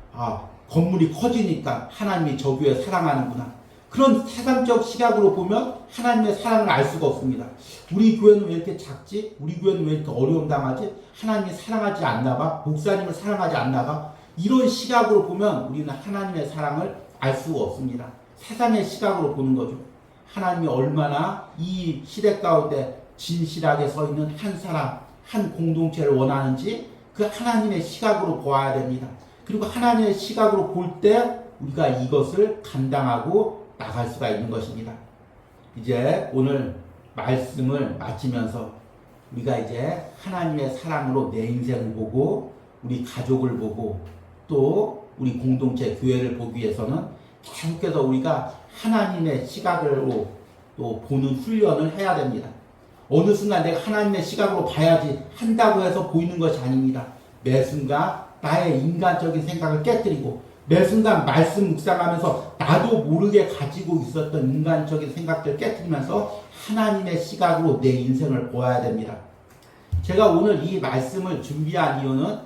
건물이 커지니까 하나님이 저 교회 사랑하는구나. 그런 세상적 시각으로 보면 하나님의 사랑을 알 수가 없습니다. 우리 교회는 왜 이렇게 작지? 우리 교회는 왜 이렇게 어려움 당하지? 하나님이 사랑하지 않나 봐? 목사님을 사랑하지 않나 봐? 이런 시각으로 보면 우리는 하나님의 사랑을 알 수가 없습니다. 세상의 시각으로 보는 거죠. 하나님이 얼마나 이 시대 가운데 진실하게 서 있는 한 사람, 한 공동체를 원하는지 그 하나님의 시각으로 보아야 됩니다. 그리고 하나님의 시각으로 볼 때 우리가 이것을 감당하고 나갈 수가 있는 것입니다. 이제 오늘 말씀을 마치면서 우리가 이제 하나님의 사랑으로 내 인생을 보고 우리 가족을 보고 또 우리 공동체 교회를 보기 위해서는 계속해서 우리가 하나님의 시각으로 또 보는 훈련을 해야 됩니다. 어느 순간 내가 하나님의 시각으로 봐야지 한다고 해서 보이는 것이 아닙니다. 매 순간 나의 인간적인 생각을 깨뜨리고 매 순간 말씀 묵상하면서 나도 모르게 가지고 있었던 인간적인 생각들을 깨뜨리면서 하나님의 시각으로 내 인생을 보아야 됩니다. 제가 오늘 이 말씀을 준비한 이유는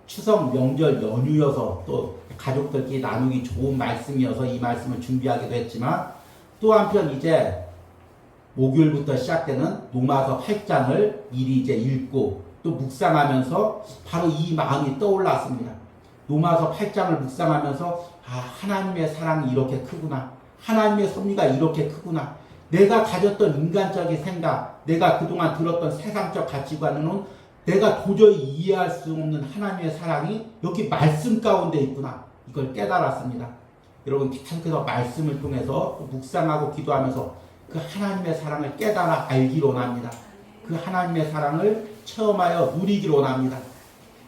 추석 명절 연휴여서 또 가족들끼리 나누기 좋은 말씀이어서 이 말씀을 준비하기도 했지만 또 한편 이제 목요일부터 시작되는 로마서 8장을 미리 이제 읽고 또 묵상하면서 바로 이 마음이 떠올랐습니다. 로마서 8장을 묵상하면서 하나님의 사랑이 이렇게 크구나. 하나님의 섭리가 이렇게 크구나. 내가 가졌던 인간적인 생각, 내가 그동안 들었던 세상적 가치관은 내가 도저히 이해할 수 없는 하나님의 사랑이 여기 말씀 가운데 있구나. 이걸 깨달았습니다. 여러분 계속해서 말씀을 통해서 묵상하고 기도하면서 그 하나님의 사랑을 깨달아 알기를 원합니다. 그 하나님의 사랑을 체험하여 누리기를 원합니다.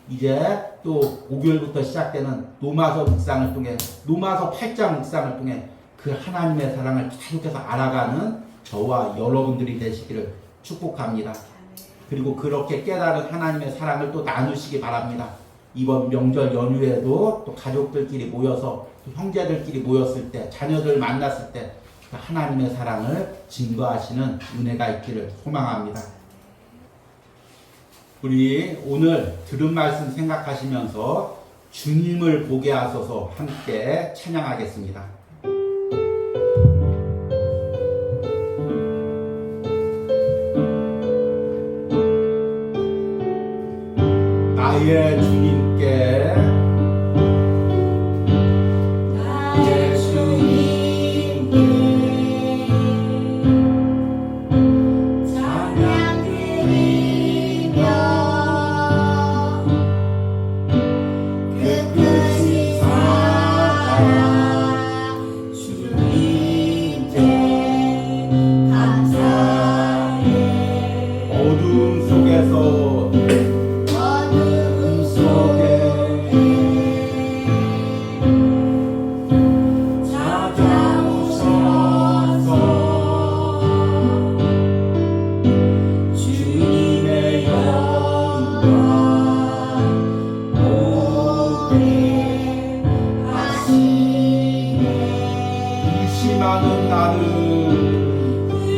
이제 또 목요일부터 시작되는 로마서 묵상을 통해 로마서 8장 묵상을 통해 그 하나님의 사랑을 계속해서 알아가는 저와 여러분들이 되시기를 축복합니다. 그리고 그렇게 깨달은 하나님의 사랑을 또 나누시기 바랍니다. 이번 명절 연휴에도 또 가족들끼리 모여서 또 형제들끼리 모였을 때 자녀들 만났을 때 그 하나님의 사랑을 증거하시는 은혜가 있기를 소망합니다. 우리 오늘 들은 말씀 생각하시면서 주님을 보게 하소서 함께 찬양하겠습니다. 나의 주님께 나의 주님께 찬양 드리며 그 크신 사랑 주님께 감사해. 어두움 속에서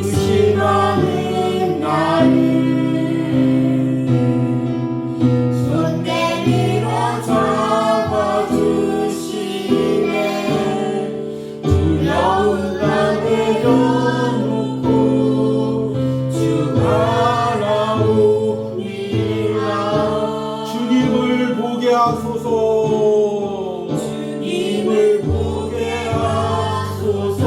의심하는 나를 손 내밀어 잡아주시네. 두려운 날 내려놓고 주 바라옵니다. 주님을 보게 하소서. 주님을 보게 하소서.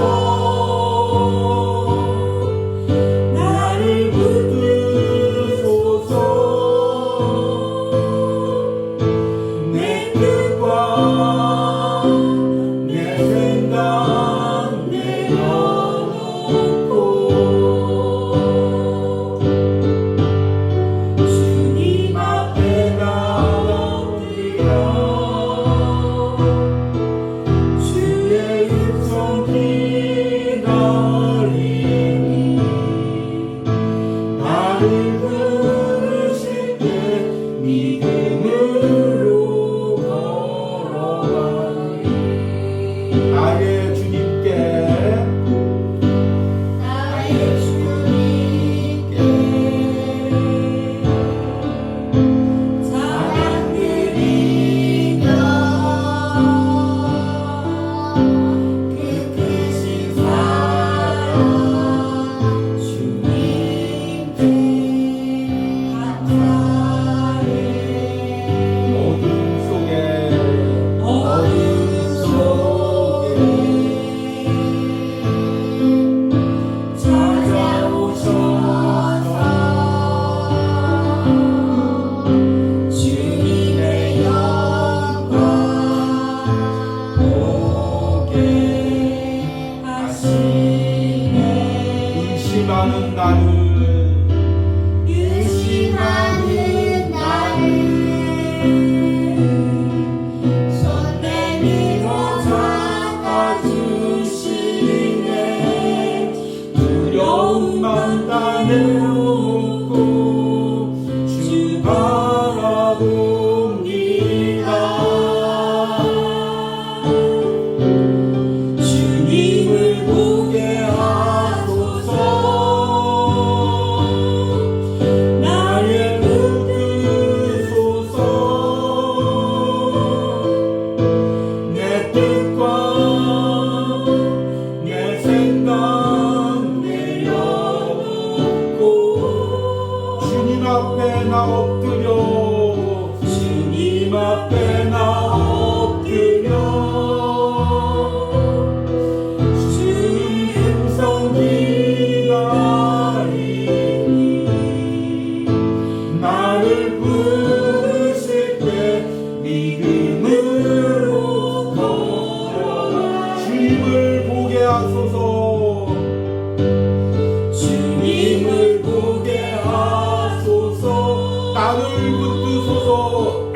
나의 주님께 의심하는 나를 손 내밀어 잡아주시네. 두려움만 다 내놓고 주 바라봅니다. 주님을 보게 하소서. 나를 붙드소서. 내 뜻과 내 생각 내려놓고 주님 앞에 나 엎드려 주님 앞에 나 엎드려 주님 음성 기다리니 나를 부르실 때 믿음으로 걸어가 주님을 보게 하소서. 주님을 보게 하소서. 나를 붙드소서.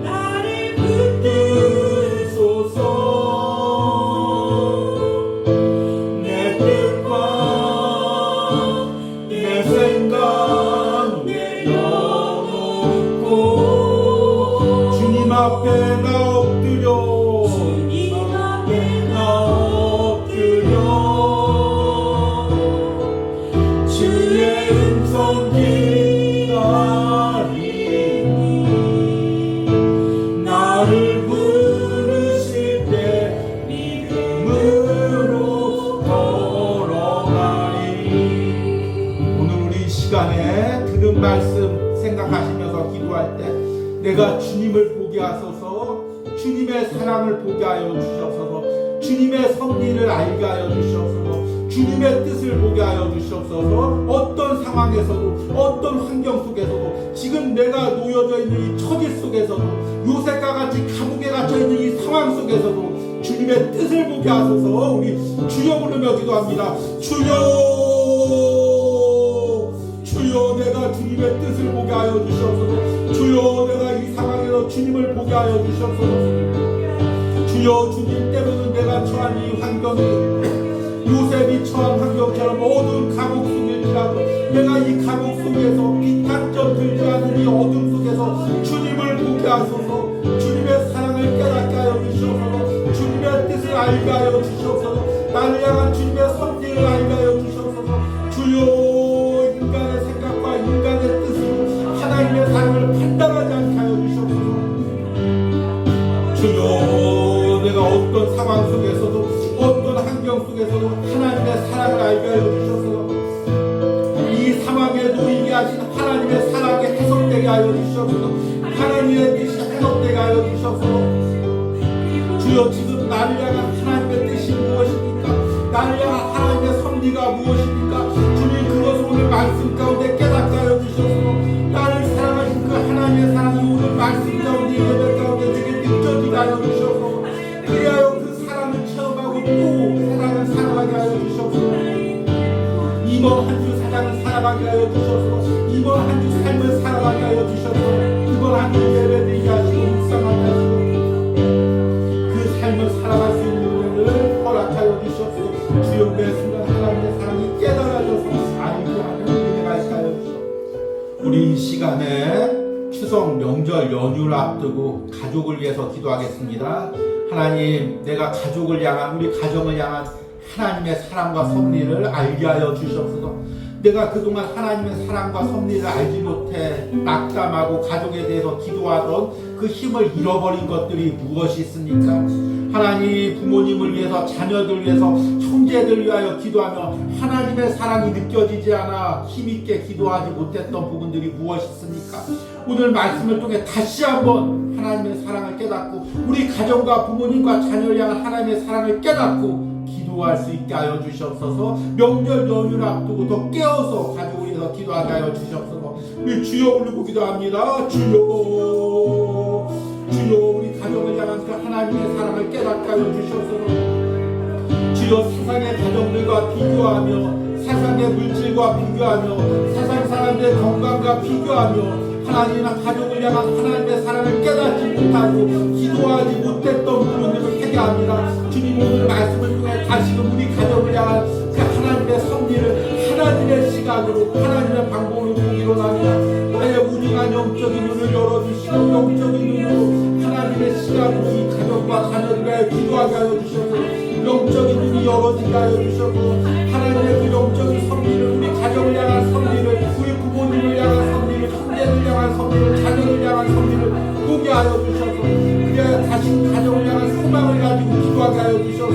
나를 붙드소서. 내 뜻과 내 생각 내려놓고 주님 앞에 나 엎드려 주님 앞에 나 엎드려 주의 음성 기다리니 나를 부르실 때 믿음으로 걸어가리. 오늘 우리 시간에 들은 말씀 생각하시면서 기도할 때 내가 주님을 보게 하소서. 주님의 사랑을 보게 하여 주시옵소서. 주님의 섭리를 알게 하여 주시옵소서. 주님의 뜻을 보게 하여 주시옵소서. 어떤 상황에서도 어떤 환경 속에서도 지금 내가 놓여져 있는 이 처지 속에서도 요셉과 같이 감옥에 갇혀 있는 이 상황 속에서도 주님의 뜻을 보게 하소서. 우리 주여 부르며 기도합니다. 주여 내가 주님의 뜻을 보게 하여 주시옵소서. 주여 내가 이 상황에서 주님을 보게 하여 주시옵소서. 주여 주님 때문에 내가 처한 이 환경이 요셉이 처한 환경처럼 어두운 감옥 속일지라도 내가 이 감옥 속에서 비탄점 들지 않는 이 어둠 속에서 주님을 보게 하소서. 주님의 사랑을 깨닫게 하여 주시옵소서. 주님의 뜻을 알게 하여 주시옵소서. 나를 향한 주님의 섭리를 알게 하여 주시옵소서. 주여 인간의 생각과 인간의 뜻으로 하나님의 사랑을 판단하지 않게 하여 주시옵소서. 주여 내가 어떤 상황 속에서도 어떤 환경 속에서도 하나님의 사랑을 알게 하여 주셔서 이 상황에 놓이게 하신 하나님의 사랑에 해석되게 하여 주셔서 하나님의 뜻이 해석되게 하여 주셔서 주여 지금 나를 향한 하나님의 뜻이 무엇입니까? 나를 향한 하나님의 섭리가 무엇입니까? 주님 그것을 오늘 말씀 가운데 깨닫게 하여 주셔서 나를 사랑하신 그 하나님의 사랑이 오늘 말씀 가운데 예배 가운데 되게 느껴지게 하여 주셔서 그리하여 그 사랑을 체험하고 또 사랑을 사랑하게 하여 주셔서 이번 한 주 사랑을 사랑하게 하여 주셔서 이번 한 주 삶을 사랑하게 하여 주셔서 이번 한 주 예배드리게 하시고 묵상하게 하시고 그 삶을 살아갈 수 있는 은혜를 허락하여 주셔서 주여 매 순간 하나님의 사랑이 깨달아져서 알게 하는 은혜가 있게 하여 주시옵소서. 우리 이 시간에 추석 명절 연휴를 앞두고 가족을 위해서 기도하겠습니다. 하나님, 내가 가족을 향한, 우리 가정을 향한 하나님의 사랑과 섭리를 알게 하여 주시옵소서. 내가 그동안 하나님의 사랑과 섭리를 알지 못해 낙담하고 가족에 대해서 기도하던 그 힘을 잃어버린 것들이 무엇이 있습니까? 하나님, 부모님을 위해서, 자녀들 위해서, 형제들 위하여 기도하며 하나님의 사랑이 느껴지지 않아 힘있게 기도하지 못했던 부분들이 무엇이 있습니까? 오늘 말씀을 통해 다시 한번 하나님의 사랑을 깨닫고 우리 가정과 부모님과 자녀를 향한 하나님의 사랑을 깨닫고 기도할 수 있게 하여 주시옵소서. 명절 연휴를 앞두고 더 깨어서 가족을 위해서 기도하게 하여 주시옵소서. 우리 주여 부르고 기도합니다. 주여, 주여, 우리 가정을 향한 그 하나님의 사랑을 깨닫게 하여 주시옵소서. 주여, 세상의 가정들과 비교하며, 세상의 물질과 비교하며, 세상 사람들의 건강과 비교하며 하나님의 가족을 향한 하나님의 사랑을 깨닫지 못하고 기도하지 못했던 부분들을 회개합니다. 주님, 오늘 말씀을 통해 다시금 우리 가족을 향한 그 하나님의 섭리를 하나님의 시각으로, 하나님의 방법으로 보기로 합니다. 나의 우중한 영적인 눈을 열어주시고 영적인 눈으로 하나님의 시각으로 이 가족과 자녀들을 기도하게 하여 주셔서 영적인 눈이 열어지게 하여 주셔서 하나님의 그 영적인 섭리를, 우리 가족을 향한 섭리를, 우리 부모님을 향한 섭리를, 형제를 향한 섭리를, 자녀를 향한 섭리를 보게 하여 주셔서 그래야 다시 가정을 향한 소망을 가지고 기도하게 하여 주셔서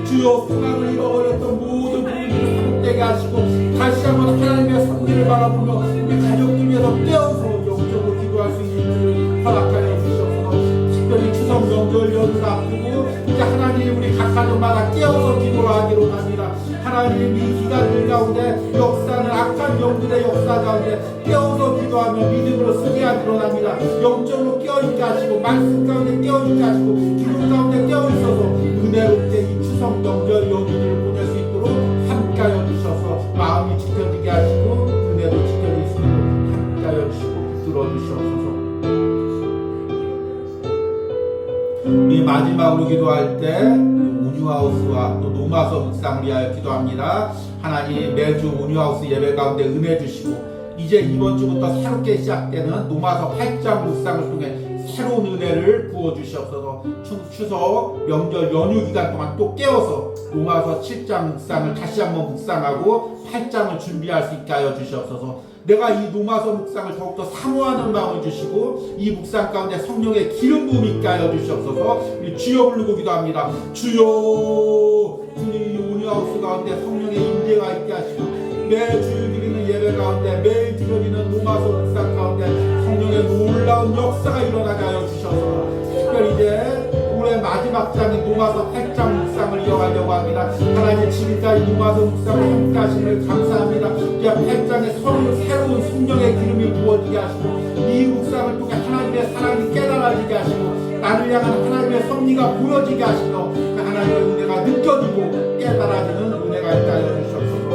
주여, 소망을 잃어버렸던 모든 부분들을 회복되게 하시고 다시 한번 하나님의 섭리를 바라보며 우리 가족들 위해서 깨어서 영적으로 기도할 수 있는 줄 허락하여 주셔서 특별히 추석 명절 연휴를 앞두고 이제 하나님, 우리 각 가정마다 깨어서 기도를 하기로 합니다. 하나님, 이 기간들 가운데 역사는 악한 영들의 역사 가운데 깨어서 기도하며 믿음으로 승리하기로 합니다. 영적으로 깨어있게 하시고 말씀 가운데 깨어있게 하시고 기도 가운데 깨어있어서 은혜롭게 이 추석 명절 연휴를 보낼 수 있도록 함께하여 주셔서 마음이 지켜지게 하시고 은혜도 지켜질 수 있도록 함께하여 주시고 붙들어 주시옵소서. 우리 마지막으로 기도할 때 온유하우스와 또 노마서 묵상을 위하여 기도합니다. 하나님, 매주 온유하우스 예배 가운데 은혜 주시고 이제 이번 주부터 새롭게 시작되는 노마서 8장 묵상을 통해 새로운 은혜를 부어주시옵소서. 추석 명절 연휴 기간 동안 또 깨워서 노마서 7장 묵상을 다시 한번 묵상하고 8장을 준비할 수 있게 하여 주시옵소서. 내가 이 노마서 묵상을 더욱더 사모하는 마음을 주시고 이 묵상 가운데 성령의 기름 부음이 있게 하여 주시옵소서. 주여 부르고 기도합니다. 주여, 주님, 이 온유하우스 가운데 성령의 임재가 있게 하시고 매주 드리는 예배 가운데 매일 드려지는 노마서 묵상 가운데 성령의 놀라운 역사가 일어나게 하여 주셔서 특별히 이제 올해 마지막 장인 노마서 8장 묵상을 이어가려고 합니다. 하나님, 지금까지 노마서 묵상을 함께 하심을 감사합니다. 이제 8장에 새로운 성령의 기름이 부어지게 하시고 이 묵상을 통해 하나님의 사랑이 깨달아지게 하시고 나를 향한 하나님의 섭리가 보여지게 하시고 그 하나님의 은혜가 느껴지고 깨달아지는 은혜가 있게 하여 주시옵소서.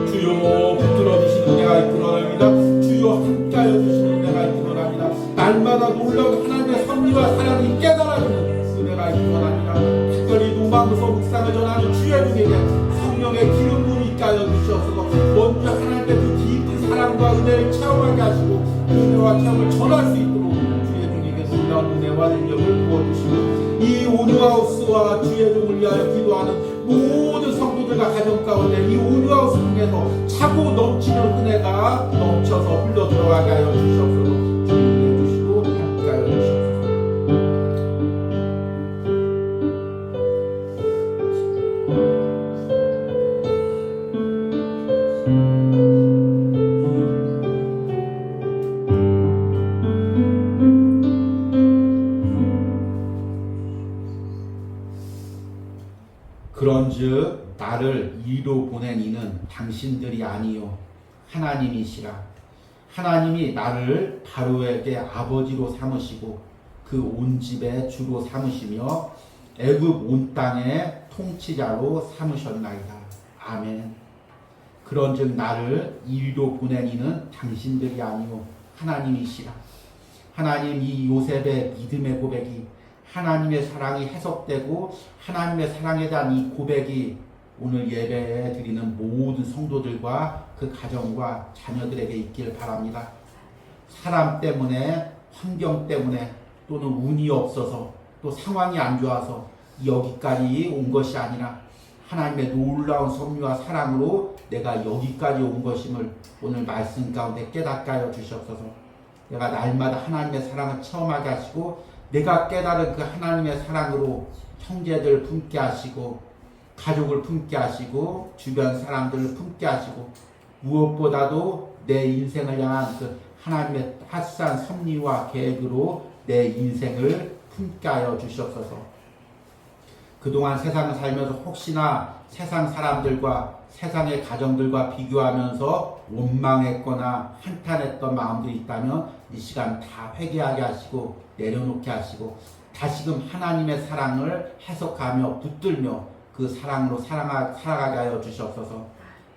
주여, 붙들어주신 은혜가 있기로 합니다. 주여, 함께하여 주시는 은혜가 있기로 합니다. 날마다 놀라운 하나님의 섭리와 사랑이 깨달아지는 은혜가 있기로 합니다. 특별히 노마서 묵상을 전하는 주의중에게 성령의 기름 부음이 있게 하여 주시옵소서. 먼저 하나님의 그 깊은 사랑과 은혜를 체험하게 하시고 은혜와 체험을 전할 수 있도록 주의중에게 놀라운 은혜와 능력을 부어주시고 이 온유하우스와 주의종을 위하여 기도하는 모든 성도들과 가정 가운데 이 온유하우스 통해서 차고 넘치는 은혜가 넘쳐서 흘러 들어가게 하여 주시옵소서. 주님 해주시고 함께 하여 주시옵소서. 그런즉 나를 이로 보낸 이는 당신들이 아니요 하나님이시라. 하나님이 나를 바로에게 아버지로 삼으시고 그 온 집의 주로 삼으시며 애굽 온 땅의 통치자로 삼으셨나이다. 아멘. 그런즉 나를 이리로 보낸 이는 당신들이 아니요 하나님이시라. 하나님, 이 요셉의 믿음의 고백이 하나님의 사랑이 해석되고 하나님의 사랑에 대한 이 고백이 오늘 예배에 드리는 모든 성도들과 그 가정과 자녀들에게 있길 바랍니다. 사람 때문에, 환경 때문에 또는 운이 없어서 또 상황이 안 좋아서 여기까지 온 것이 아니라 하나님의 놀라운 섭리와 사랑으로 내가 여기까지 온 것임을 오늘 말씀 가운데 깨닫게 하여 주시옵소서. 내가 날마다 하나님의 사랑을 체험하게 하시고 내가 깨달은 그 하나님의 사랑으로 형제들을 품게 하시고 가족을 품게 하시고 주변 사람들을 품게 하시고 무엇보다도 내 인생을 향한 그 하나님의 따스한 섭리와 계획으로 내 인생을 품게 하여 주시옵소서. 그동안 세상을 살면서 혹시나 세상 사람들과 세상의 가정들과 비교하면서 원망했거나 한탄했던 마음들이 있다면 이 시간 다 회개하게 하시고 내려놓게 하시고 다시금 하나님의 사랑을 해석하며 붙들며 그 사랑으로 살아가게 하여 주시옵소서.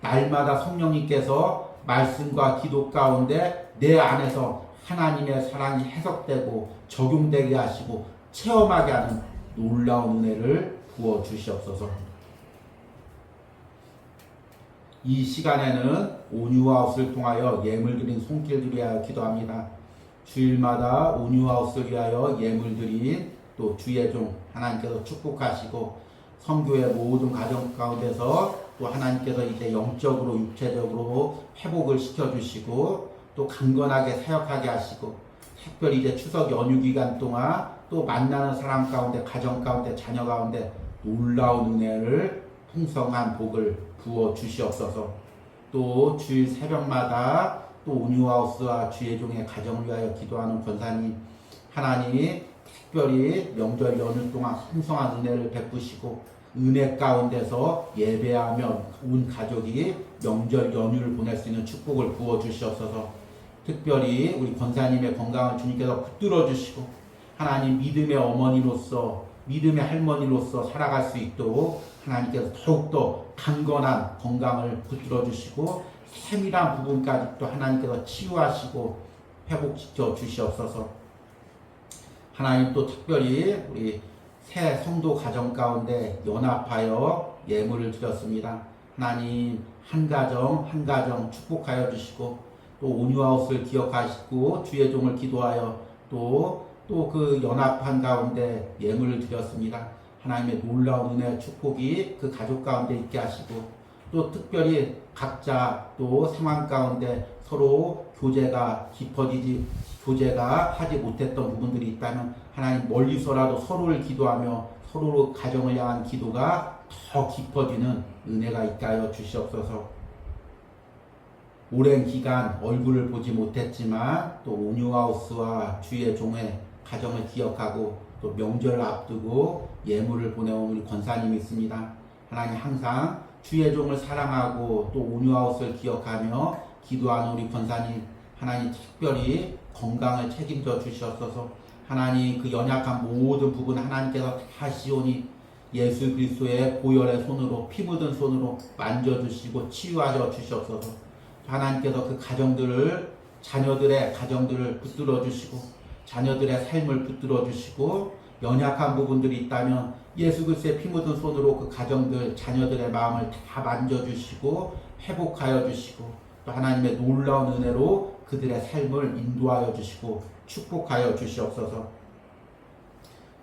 날마다 성령님께서 말씀과 기도 가운데 내 안에서 하나님의 사랑이 해석되고 적용되게 하시고 체험하게 하는 놀라운 은혜를 부어 주시옵소서. 이 시간에는 온유하우스를 통하여 예물 드린 손길을 위하여 기도합니다. 주일마다 온유하우스를 위하여 예물 드린 또 주의 종 하나님께서 축복하시고 선교의 모든 가정 가운데서 또 하나님께서 이제 영적으로 육체적으로 회복을 시켜주시고 또 강건하게 사역하게 하시고 특별히 이제 추석 연휴 기간 동안 또 만나는 사람 가운데 가정 가운데 자녀 가운데 놀라운 은혜를 풍성한 복을 부어 주시옵소서. 또 주일 새벽마다 또 온유하우스와 주의 종의 가정을 위하여 기도하는 권사님 하나님 특별히 명절 연휴 동안 풍성한 은혜를 베푸시고 은혜 가운데서 예배하며 온 가족이 명절 연휴를 보낼 수 있는 축복을 부어 주시옵소서. 특별히 우리 권사님의 건강을 주님께서 붙들어 주시고 하나님 믿음의 어머니로서 믿음의 할머니로서 살아갈 수 있도록 하나님께서 더욱더 강건한 건강을 붙들어 주시고 세밀한 부분까지 또 하나님께서 치유하시고 회복시켜 주시옵소서. 하나님 또 특별히 우리 새 성도 가정 가운데 연합하여 예물을 드렸습니다. 하나님 한 가정 한 가정 축복하여 주시고 또 온유하우스를 기억하시고 주의 종을 기도하여 또 그 연합한 가운데 예물을 드렸습니다. 하나님의 놀라운 은혜 축복이 그 가족 가운데 있게 하시고 또 특별히 각자 또 상황 가운데 서로 교제가 하지 못했던 부분들이 있다면 하나님 멀리서라도 서로를 기도하며 서로 가정을 향한 기도가 더 깊어지는 은혜가 있게 하여 주시옵소서. 오랜 기간 얼굴을 보지 못했지만 또 온유하우스와 주의 종의 가정을 기억하고 또 명절을 앞두고 예물을 보내온 우리 권사님이 있습니다. 하나님 항상 주의 종을 사랑하고 또 온유하우스를 기억하며 기도하는 우리 권사님 하나님 특별히 건강을 책임져 주시옵소서. 하나님 그 연약한 모든 부분 하나님께서 다 시온이 예수 그리스도의 보혈의 손으로 피 묻은 손으로 만져주시고 치유하여 주시옵소서. 하나님께서 그 가정들을 자녀들의 가정들을 붙들어 주시고 자녀들의 삶을 붙들어 주시고 연약한 부분들이 있다면 예수 그리스도의 피 묻은 손으로 그 가정들 자녀들의 마음을 다 만져주시고 회복하여 주시고 또 하나님의 놀라운 은혜로 그들의 삶을 인도하여 주시고 축복하여 주시옵소서.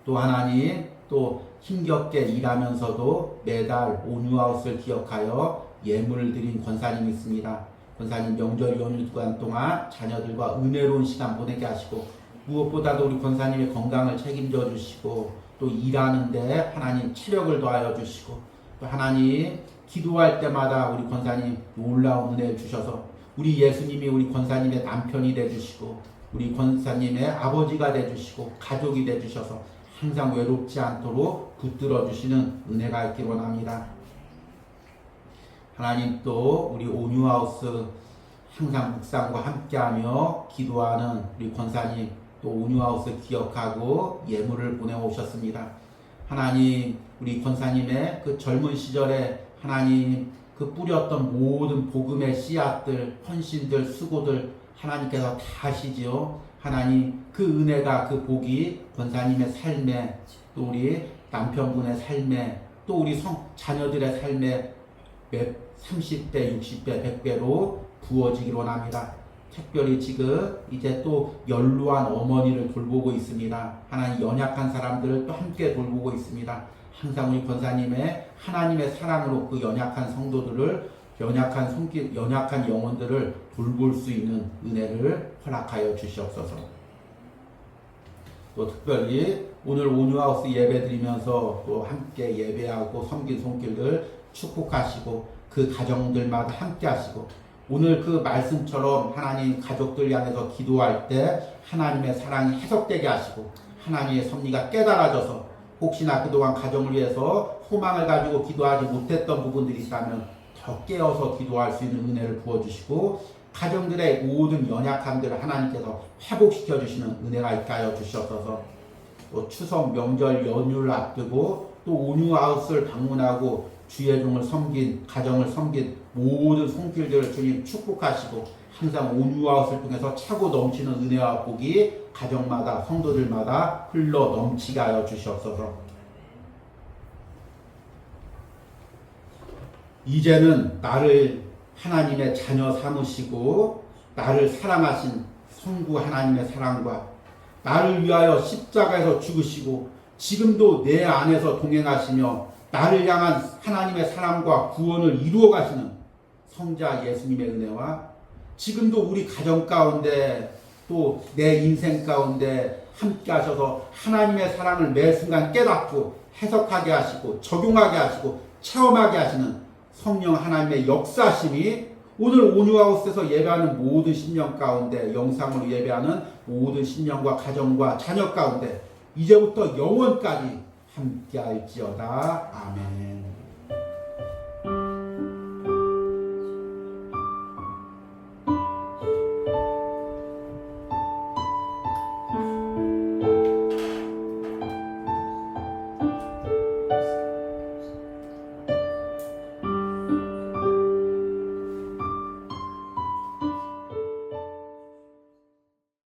또 하나님 또 힘겹게 일하면서도 매달 온유하우스를 기억하여 예물을 드린 권사님이 있습니다. 권사님 명절 연휴 기간 동안 자녀들과 은혜로운 시간 보내게 하시고 무엇보다도 우리 권사님의 건강을 책임져 주시고 또 일하는데 하나님 체력을 더하여 주시고 또 하나님 기도할 때마다 우리 권사님 놀라운 은혜를 주셔서 우리 예수님이 우리 권사님의 남편이 되주시고 우리 권사님의 아버지가 되주시고 가족이 되주셔서 항상 외롭지 않도록 붙들어 주시는 은혜가 있기를 원합니다. 하나님 또 우리 온유하우스 항상 묵상과 함께하며 기도하는 우리 권사님 또 온유하우스 기억하고 예물을 보내오셨습니다. 하나님 우리 권사님의 그 젊은 시절에 하나님 그 뿌렸던 모든 복음의 씨앗들 헌신들 수고들 하나님께서 다 하시지요. 하나님 그 은혜가 그 복이 권사님의 삶에 또 우리 남편분의 삶에 또 우리 자녀들의 삶에 30배 60배 100배로 부어지기를 원합니다. 특별히 지금 이제 또 연루한 어머니를 돌보고 있습니다. 하나님 연약한 사람들을 또 함께 돌보고 있습니다. 항상 우리 권사님의 하나님의 사랑으로 그 연약한 성도들을 연약한 손길, 연약한 영혼들을 돌볼 수 있는 은혜를 허락하여 주시옵소서. 또 특별히 오늘 온유하우스 예배 드리면서 또 함께 예배하고 섬긴 손길들 축복하시고 그 가정들마다 함께 하시고 오늘 그 말씀처럼 하나님 가족들 향해서 기도할 때 하나님의 사랑이 해석되게 하시고 하나님의 섭리가 깨달아져서 혹시나 그동안 가정을 위해서 소망을 가지고 기도하지 못했던 부분들이 있다면 더 깨어서 기도할 수 있는 은혜를 부어주시고 가정들의 모든 연약함들을 하나님께서 회복시켜 주시는 은혜가 있게 하여 주시옵소서. 또 추석 명절 연휴를 앞두고 또 온유하우스를 방문하고 주의 종을 섬긴 가정을 섬긴 모든 손길들을 주님 축복하시고 항상 온유하우스를 통해서 차고 넘치는 은혜와 복이 가정마다 성도들마다 흘러 넘치게 하여 주시옵소서. 이제는 나를 하나님의 자녀 삼으시고 나를 사랑하신 성부 하나님의 사랑과 나를 위하여 십자가에서 죽으시고 지금도 내 안에서 동행하시며 나를 향한 하나님의 사랑과 구원을 이루어 가시는 성자 예수님의 은혜와 지금도 우리 가정 가운데 또 내 인생 가운데 함께 하셔서 하나님의 사랑을 매 순간 깨닫고 해석하게 하시고 적용하게 하시고 체험하게 하시는 성령 하나님의 역사심이 오늘 온유하우스에서 예배하는 모든 심령 가운데 영상으로 예배하는 모든 심령과 가정과 자녀 가운데 이제부터 영원까지 함께할지어다. 아멘.